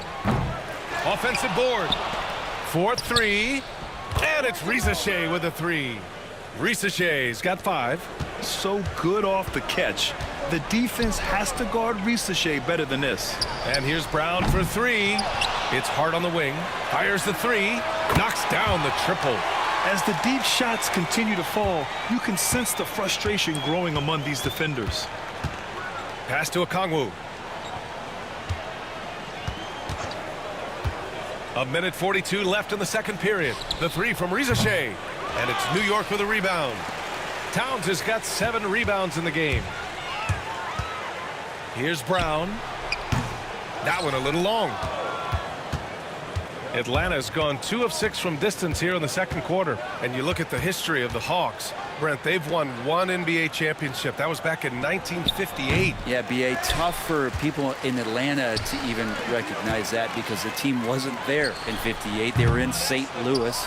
Offensive board. 4-3. And it's Risache with a 3. Risache's got 5. So good off the catch. The defense has to guard Risache better than this. And here's Brown for 3. It's hard on the wing. Fires the 3. Knocks down the triple. As the deep shots continue to fall, you can sense the frustration growing among these defenders. Pass to Okongwu. 1:42 left in the second period. The 3 from Risache. And it's New York with a rebound. Towns has got 7 rebounds in the game. Here's Brown. That one a little long. Atlanta's gone 2 of 6 from distance here in the second quarter. And you look at the history of the Hawks. Brent, they've won 1 NBA championship. That was back in 1958. Yeah, B.A., tough for people in Atlanta to even recognize that because the team wasn't there in 58. They were in St. Louis,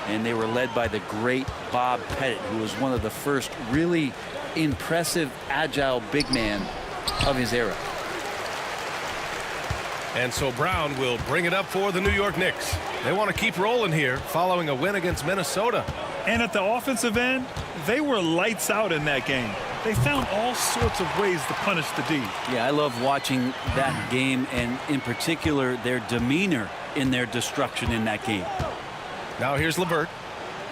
and they were led by the great Bob Pettit, who was one of the first really impressive, agile big man of his era. And so Brown will bring it up for the New York Knicks. They want to keep rolling here following a win against Minnesota. And at the offensive end, they were lights out in that game. They found all sorts of ways to punish the D. Yeah, I love watching that game, and in particular their demeanor in their destruction in that game. Now here's LeVert.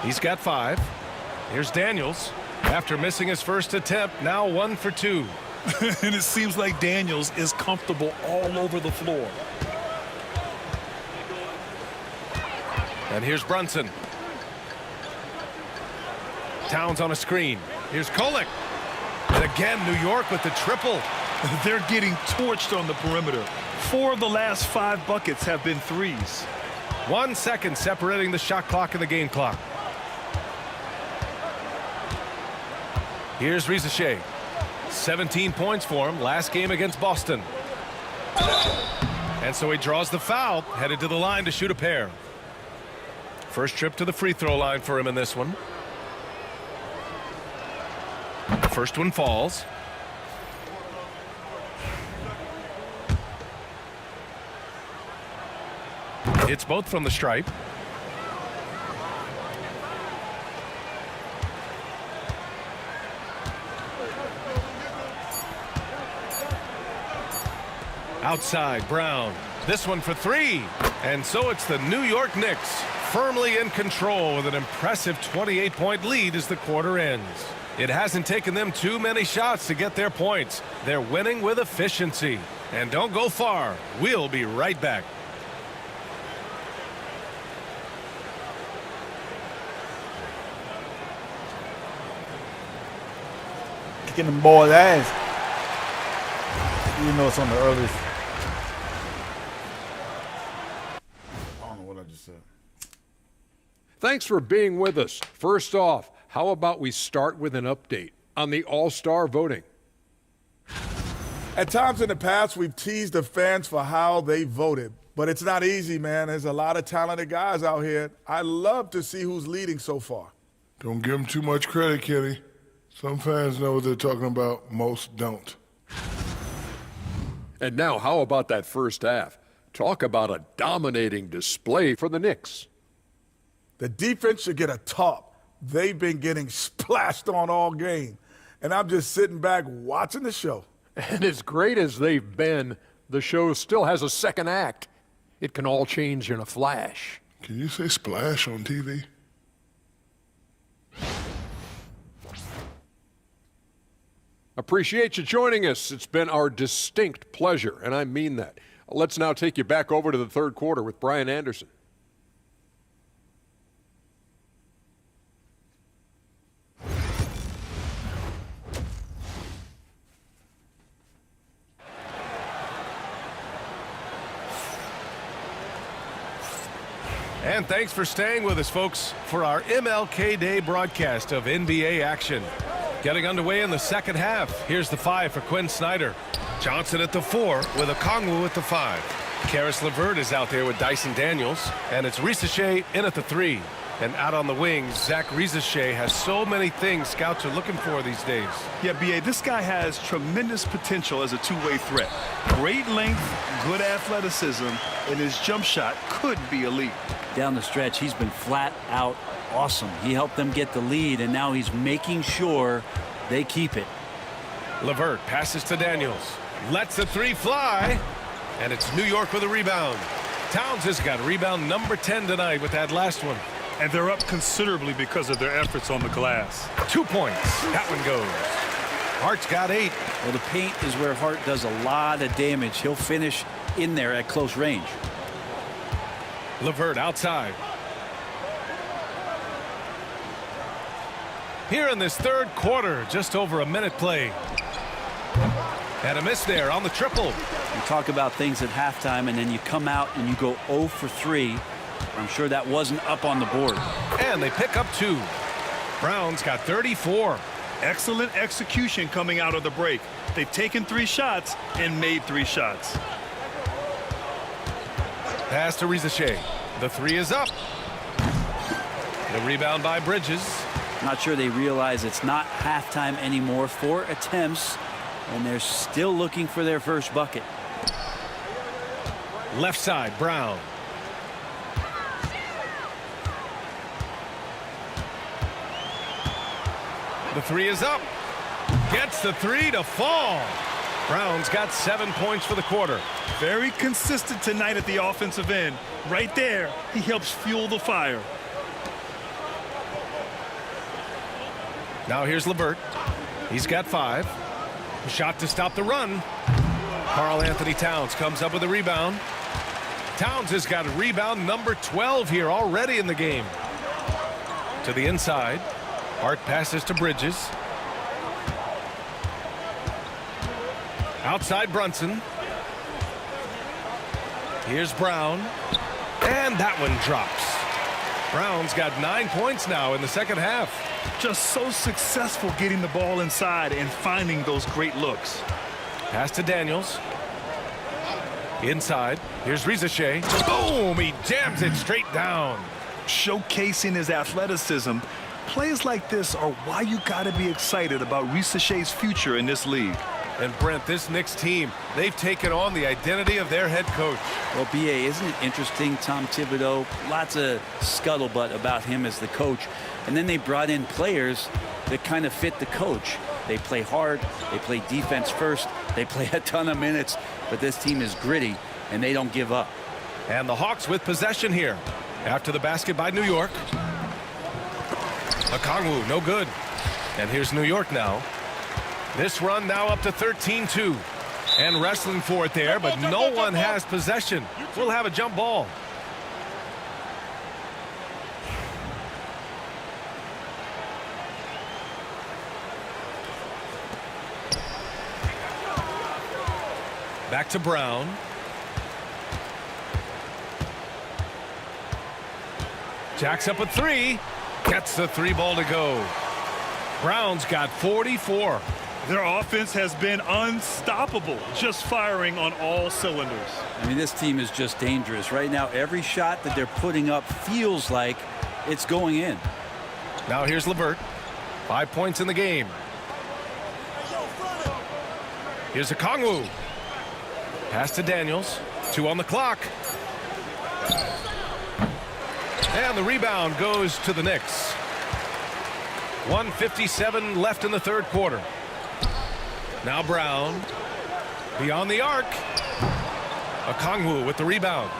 He's got 5. Here's Daniels. After missing his first attempt, now 1 for 2. And it seems like Daniels is comfortable all over the floor. And here's Brunson. Towns on a screen. Here's Kolek. And Again, New York with the triple. They're getting torched on the perimeter. 4 of the last 5 buckets have been threes. 1 second separating the shot clock and the game clock. Here's Rizachet. 17 points for him last game against Boston. And so he draws the foul, headed to the line to shoot a pair. First trip to the free throw line for him in this one. First one falls. It's both from the stripe. Outside, Brown. This one for 3. And so it's the New York Knicks firmly in control with an impressive 28-point lead as the quarter ends. It hasn't taken them too many shots to get their points. They're winning with efficiency. And don't go far. We'll be right back. Kicking the boy's ass. You know it's on the earliest. I don't know what I just said. Thanks for being with us. First off, how about we start with an update on the All-Star voting? At times in the past, we've teased the fans for how they voted. But it's not easy, man. There's a lot of talented guys out here. I love to see who's leading so far. Don't give them too much credit, Kenny. Some fans know what they're talking about. Most don't. And now, how about that first half? Talk about a dominating display for the Knicks. The defense should get a top. They've been getting splashed on all game. And I'm just sitting back watching the show. And as great as they've been, the show still has a second act. It can all change in a flash. Can you say splash on TV? Appreciate you joining us. It's been our distinct pleasure, and I mean that. Let's now take you back over to the third quarter with Brian Anderson. And thanks for staying with us, folks, for our MLK Day broadcast of NBA action. Getting underway in the second half. Here's the 5 for Quinn Snyder. Johnson at the 4 with Okongwu at the 5. Karis LeVert is out there with Dyson Daniels. And it's Rizachet in at the 3. And out on the wing, Zach Rizachet has so many things scouts are looking for these days. Yeah, B.A., this guy has tremendous potential as a two-way threat. Great length, good athleticism, and his jump shot could be elite. Down the stretch, he's been flat out awesome. He helped them get the lead, and now he's making sure they keep it. LeVert passes to Daniels. Lets the 3 fly. And it's New York with a rebound. Towns has got rebound number 10 tonight with that last one. And they're up considerably because of their efforts on the glass. 2 points. That one goes. Hart's got 8. Well, the paint is where Hart does a lot of damage. He'll finish in there at close range. LeVert outside. Here in this third quarter, just over a minute played. And a miss there on the triple. You talk about things at halftime, and then you come out and you go 0 for 3. I'm sure that wasn't up on the board. And they pick up 2. Brown's got 34. Excellent execution coming out of the break. They've taken 3 shots and made 3 shots. Pass to Rizachet. The 3 is up. The rebound by Bridges. Not sure they realize it's not halftime anymore. 4 attempts, and they're still looking for their first bucket. Left side, Brown. The 3 is up. Gets the 3 to fall. Brown's got 7 points for the quarter. Very consistent tonight at the offensive end. Right there, he helps fuel the fire. Now here's LeVert. He's got 5. A shot to stop the run. Karl Anthony Towns comes up with a rebound. Towns has got a rebound number 12 here already in the game. To the inside. Hart passes to Bridges. Outside Brunson. Here's Brown. And that one drops. Brown's got 9 points now in the second half. Just so successful getting the ball inside and finding those great looks. Pass to Daniels. Inside. Here's Rizachet. Boom! He jams it straight down. Showcasing his athleticism. Plays like this are why you got to be excited about Rizachet's future in this league. And Brent, this Knicks team, they've taken on the identity of their head coach. Well, B.A., isn't it interesting, Tom Thibodeau? Lots of scuttlebutt about him as the coach. And then they brought in players that kind of fit the coach. They play hard. They play defense first. They play a ton of minutes. But this team is gritty, and they don't give up. And the Hawks with possession here. After the basket by New York. Okongwu, no good. And here's New York now. This run now up to 13-2. And wrestling for it there, but no one has possession. We'll have a jump ball. Back to Brown. Jacks up a three. Gets the three ball to go. Brown's got 44. Their offense has been unstoppable, just firing on all cylinders. I mean, this team is just dangerous. Right now, every shot that they're putting up feels like it's going in. Now here's LeVert. 5 points in the game. Here's Okongwu. Pass to Daniels. 2 on the clock. And the rebound goes to the Knicks. 1:57 left in the third quarter. Now Brown. Beyond the arc. Okongwu with the rebound.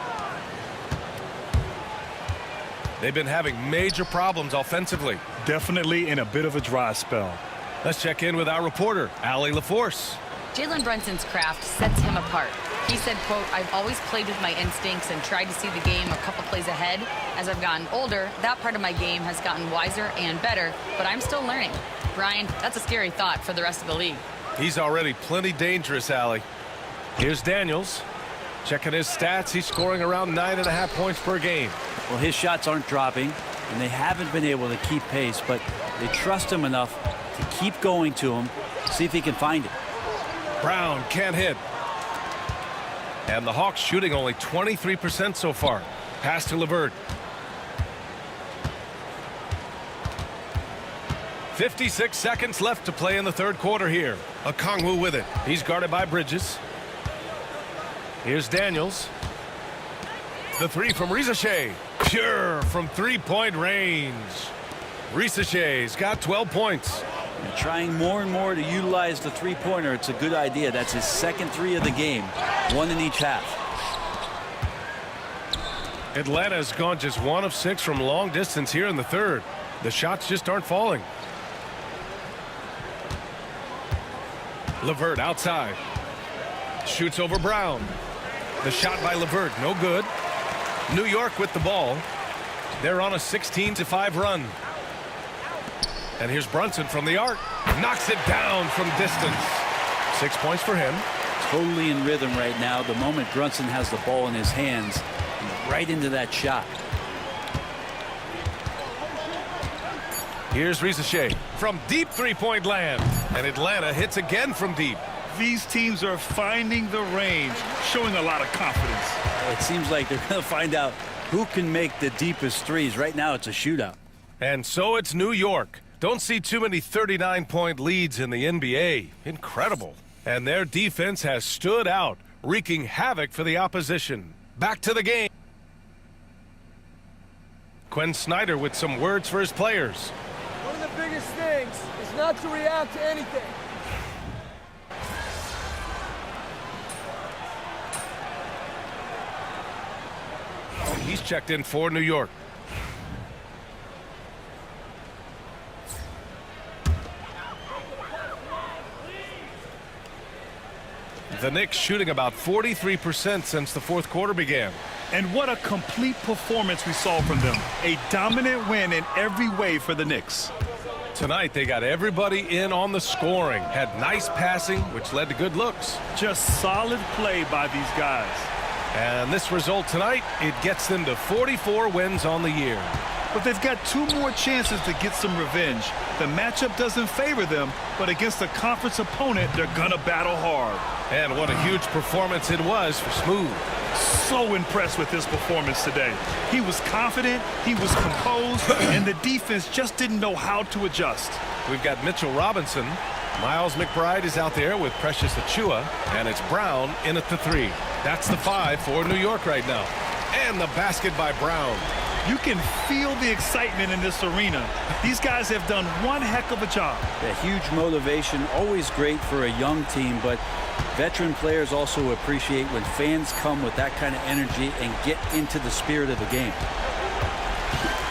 They've been having major problems offensively. Definitely in a bit of a dry spell. Let's check in with our reporter, Allie LaForce. Jalen Brunson's craft sets him apart. He said, quote, "I've always played with my instincts and tried to see the game a couple plays ahead. As I've gotten older, that part of my game has gotten wiser and better, but I'm still learning." Brian, that's a scary thought for the rest of the league. He's already plenty dangerous, Allie. Here's Daniels. Checking his stats, he's scoring around 9.5 points per game. Well, his shots aren't dropping, and they haven't been able to keep pace, but they trust him enough to keep going to him, see if he can find it. Brown can't hit. And the Hawks shooting only 23% so far. Pass to LeVert. 56 seconds left to play in the third quarter here. Okongwu with it. He's guarded by Bridges. Here's Daniels. The three from Rizachet. Pure from three-point range. Rizachet's got 12 points. And trying more and more to utilize the three-pointer. It's a good idea. That's his second three of the game. One in each half. Atlanta's gone just 1 of 6 from long distance here in the third. The shots just aren't falling. LeVert outside. Shoots over Brown. The shot by LeVert, no good. New York with the ball. They're on a 16-5 run. And here's Brunson from the arc. Knocks it down from distance. 6 points for him. Totally in rhythm right now. The moment Brunson has the ball in his hands, right into that shot. Here's Rizachet from deep three-point land. And Atlanta hits again from deep. These teams are finding the range, showing a lot of confidence. It seems like they're going to find out who can make the deepest threes. Right now, it's a shootout. And so it's New York. Don't see too many 39-point leads in the NBA. Incredible. And their defense has stood out, wreaking havoc for the opposition. Back to the game. Quinn Snyder with some words for his players. One of the biggest things is not to react to anything. He's checked in for New York. The Knicks shooting about 43% since the fourth quarter began. And what a complete performance we saw from them. A dominant win in every way for the Knicks. Tonight, they got everybody in on the scoring. Had nice passing, which led to good looks. Just solid play by these guys. And this result tonight, it gets them to 44 wins on the year. But they've got 2 more chances to get some revenge. The matchup doesn't favor them, but against a conference opponent, they're gonna battle hard. And what a huge performance it was for Smooth. So impressed with his performance today. He was confident, he was composed, and the defense just didn't know how to adjust. We've got Mitchell Robinson. Miles McBride is out there with Precious Achua, and it's Brown in at the 3. That's the 5 for New York right now. And the basket by Brown. You can feel the excitement in this arena. These guys have done one heck of a job. A huge motivation, always great for a young team, but veteran players also appreciate when fans come with that kind of energy and get into the spirit of the game.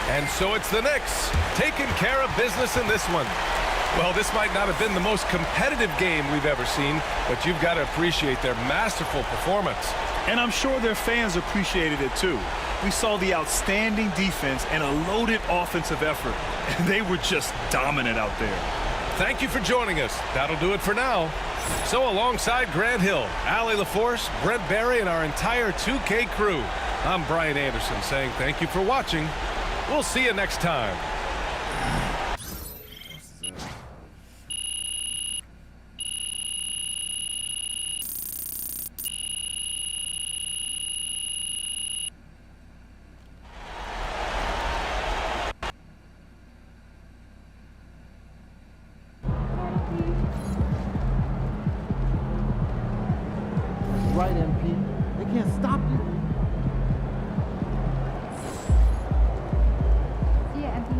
And so it's the Knicks taking care of business in this one. Well, this might not have been the most competitive game we've ever seen, but you've got to appreciate their masterful performance. And I'm sure their fans appreciated it too. We saw the outstanding defense and a loaded offensive effort. And they were just dominant out there. Thank you for joining us. That'll do it for now. So alongside Grant Hill, Allie LaForce, Brent Barry, and our entire 2K crew, I'm Brian Anderson saying thank you for watching. We'll see you next time. Right, MP. They can't stop you. See ya, MP.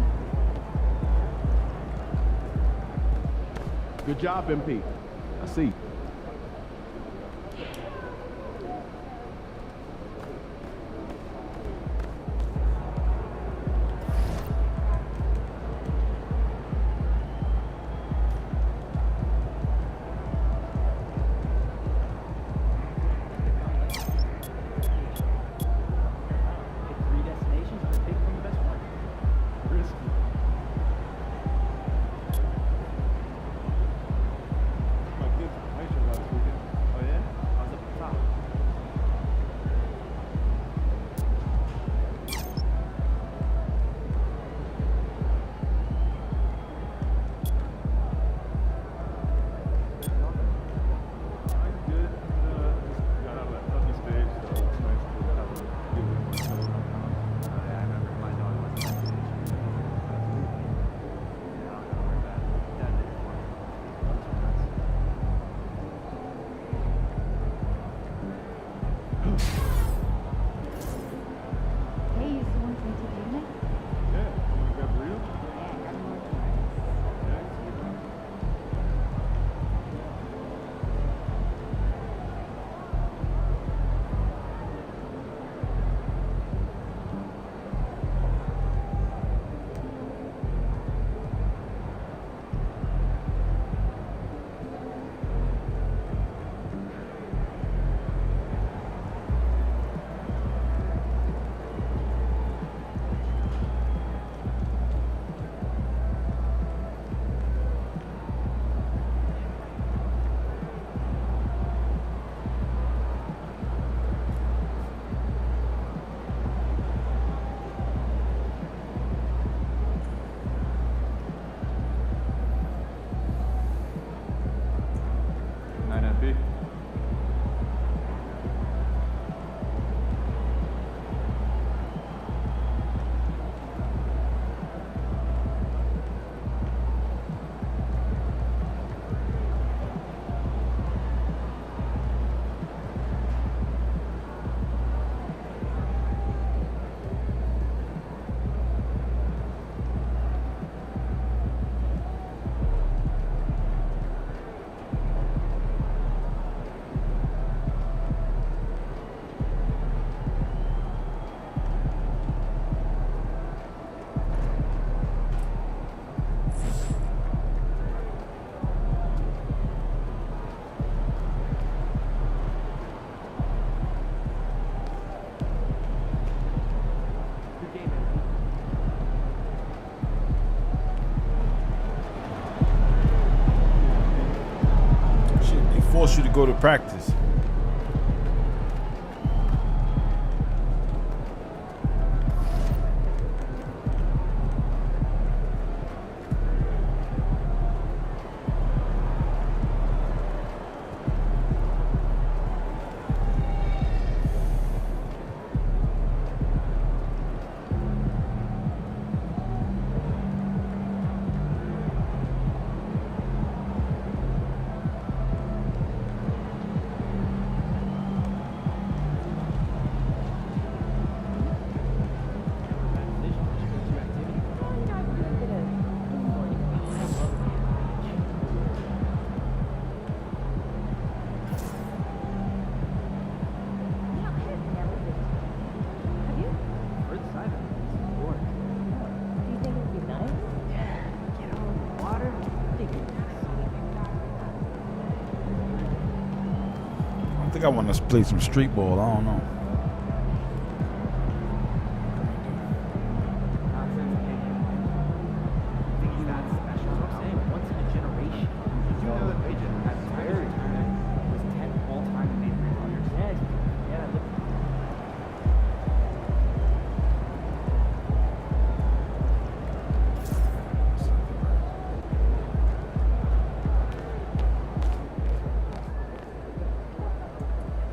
Good job, MP. I see. force you to go to practice. I think I want to play some street ball. I don't know.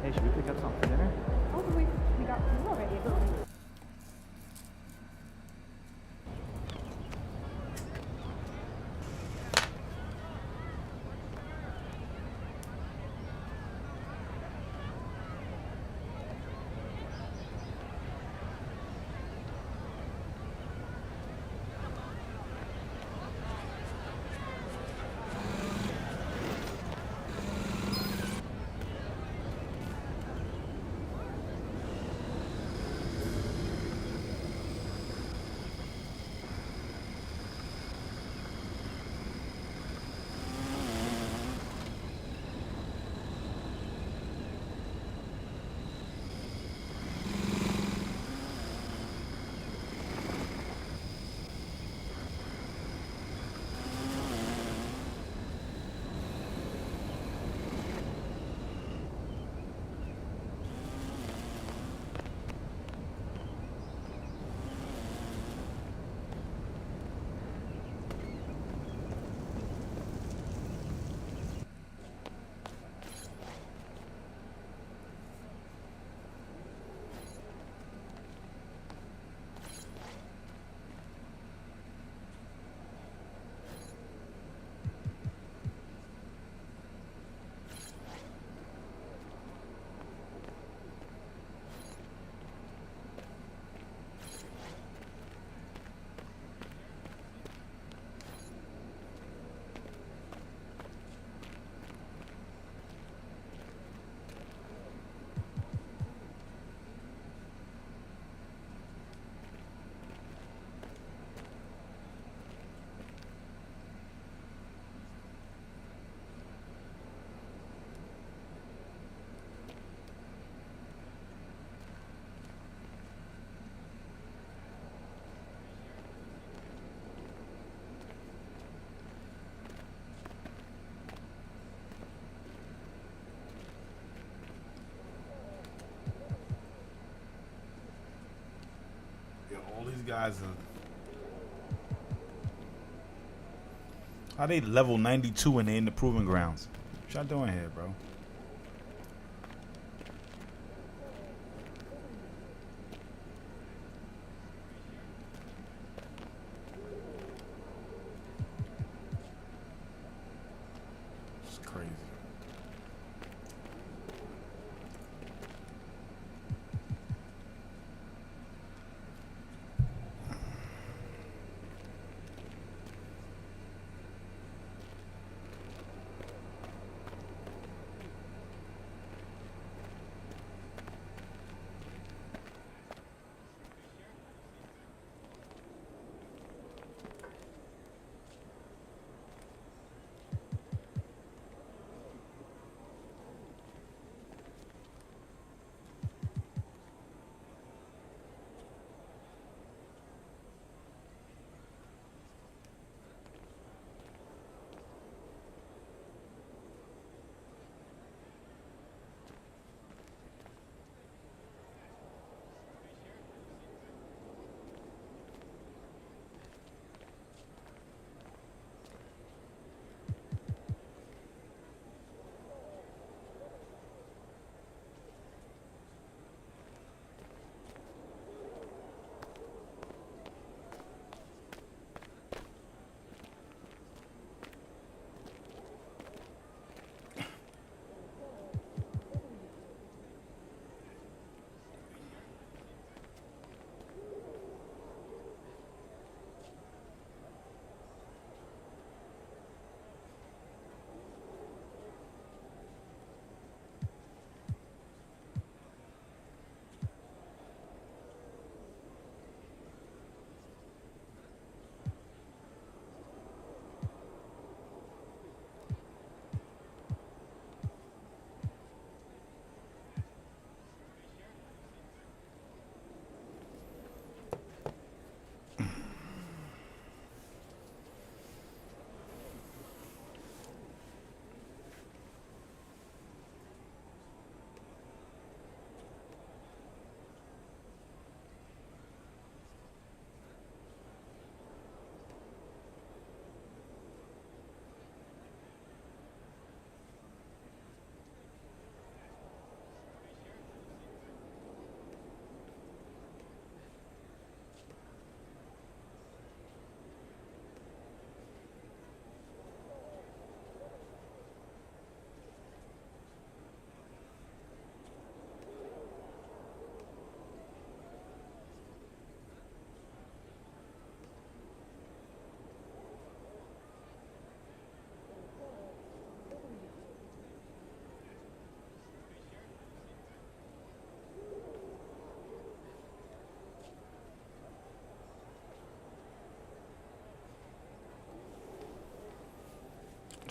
Hey, should we pick up something for dinner? Oh, we got food already. All these guys are. How they level 92 and they in the proving grounds? What y'all doing here, bro? It's crazy.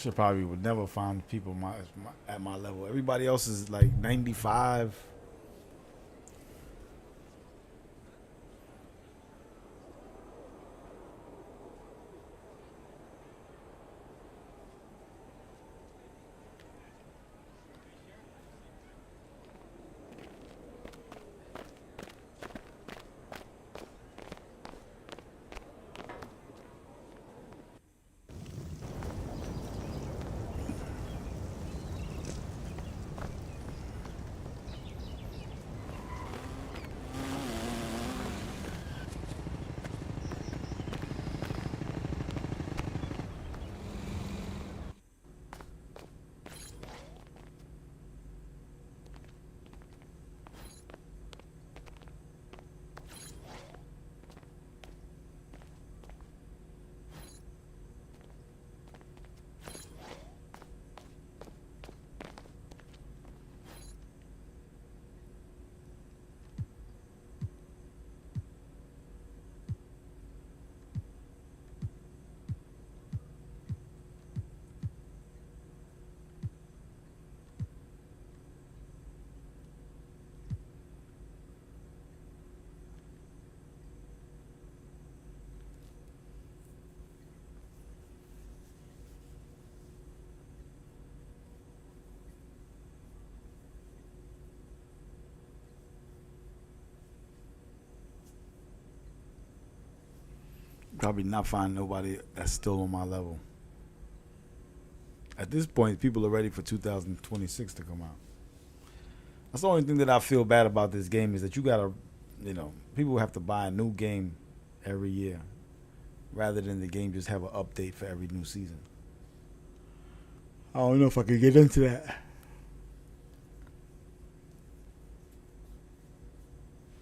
should probably would never find people at my level. Everybody else is like 95. Probably not find nobody that's still on my level. At this point, people are ready for 2026 to come out. That's the only thing that I feel bad about this game is that you gotta, people have to buy a new game every year rather than the game just have an update for every new season. I don't know if I could get into that.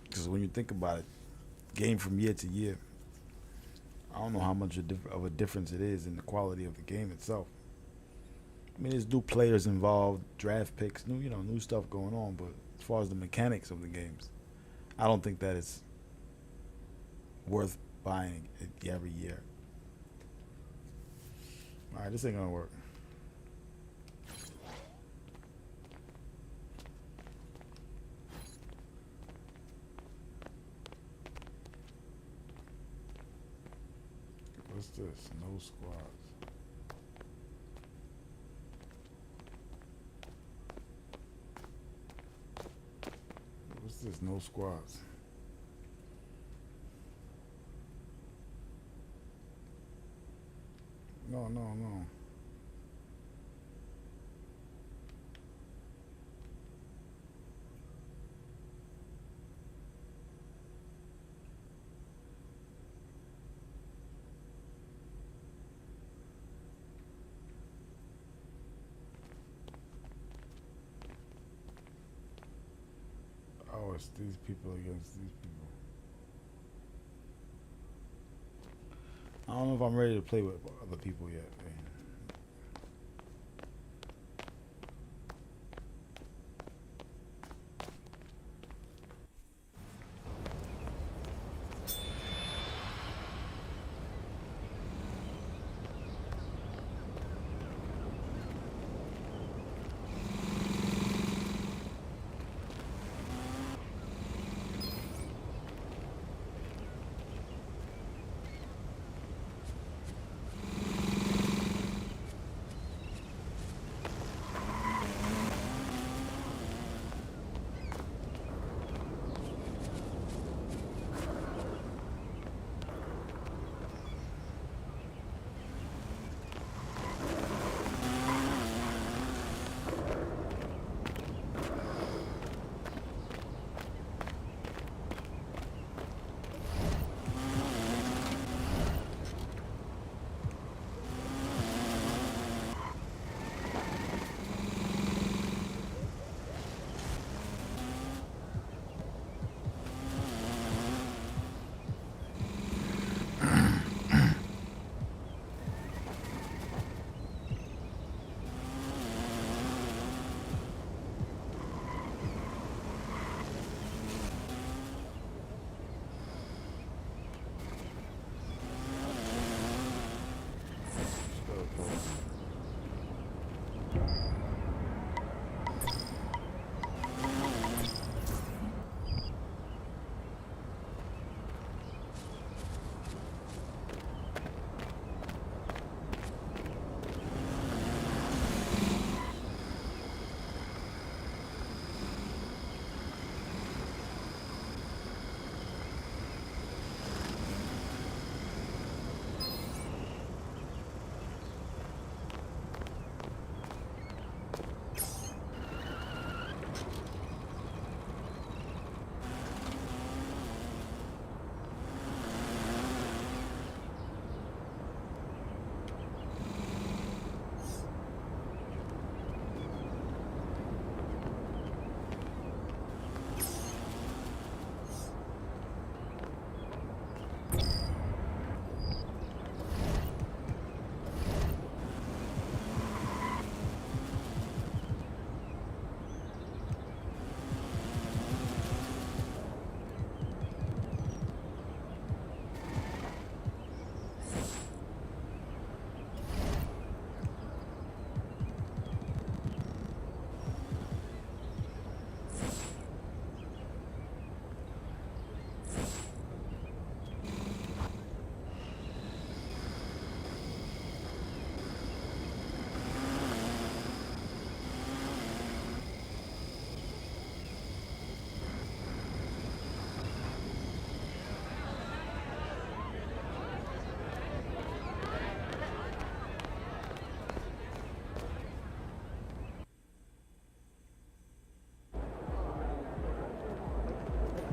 Because when you think about it, game from year to year, I don't know how much of a difference it is in the quality of the game itself. I mean, there's new players involved, draft picks, new stuff going on. But as far as the mechanics of the games, I don't think that it's worth buying it every year. All right, this ain't gonna work. What's this? No squads. What's this? No squads. No. Oh, it's these people against these people. I don't know if I'm ready to play with other people yet, man.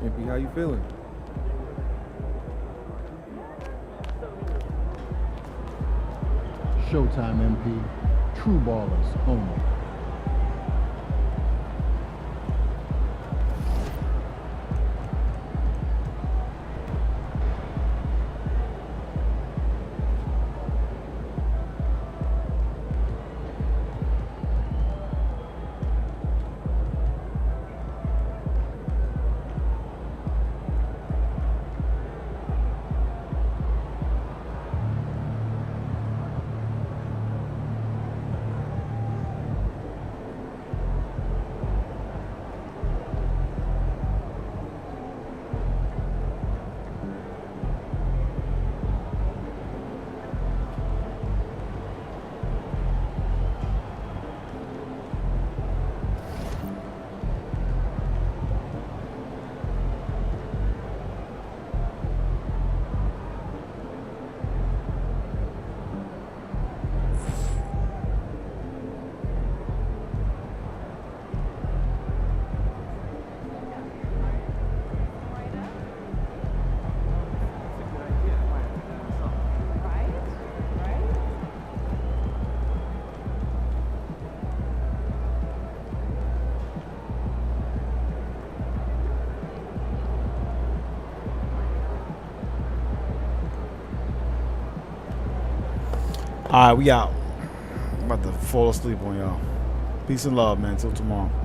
MP, how you feeling? Showtime, MP. True ballers only. All right, we out. I'm about to fall asleep on y'all. Peace and love, man. Till tomorrow.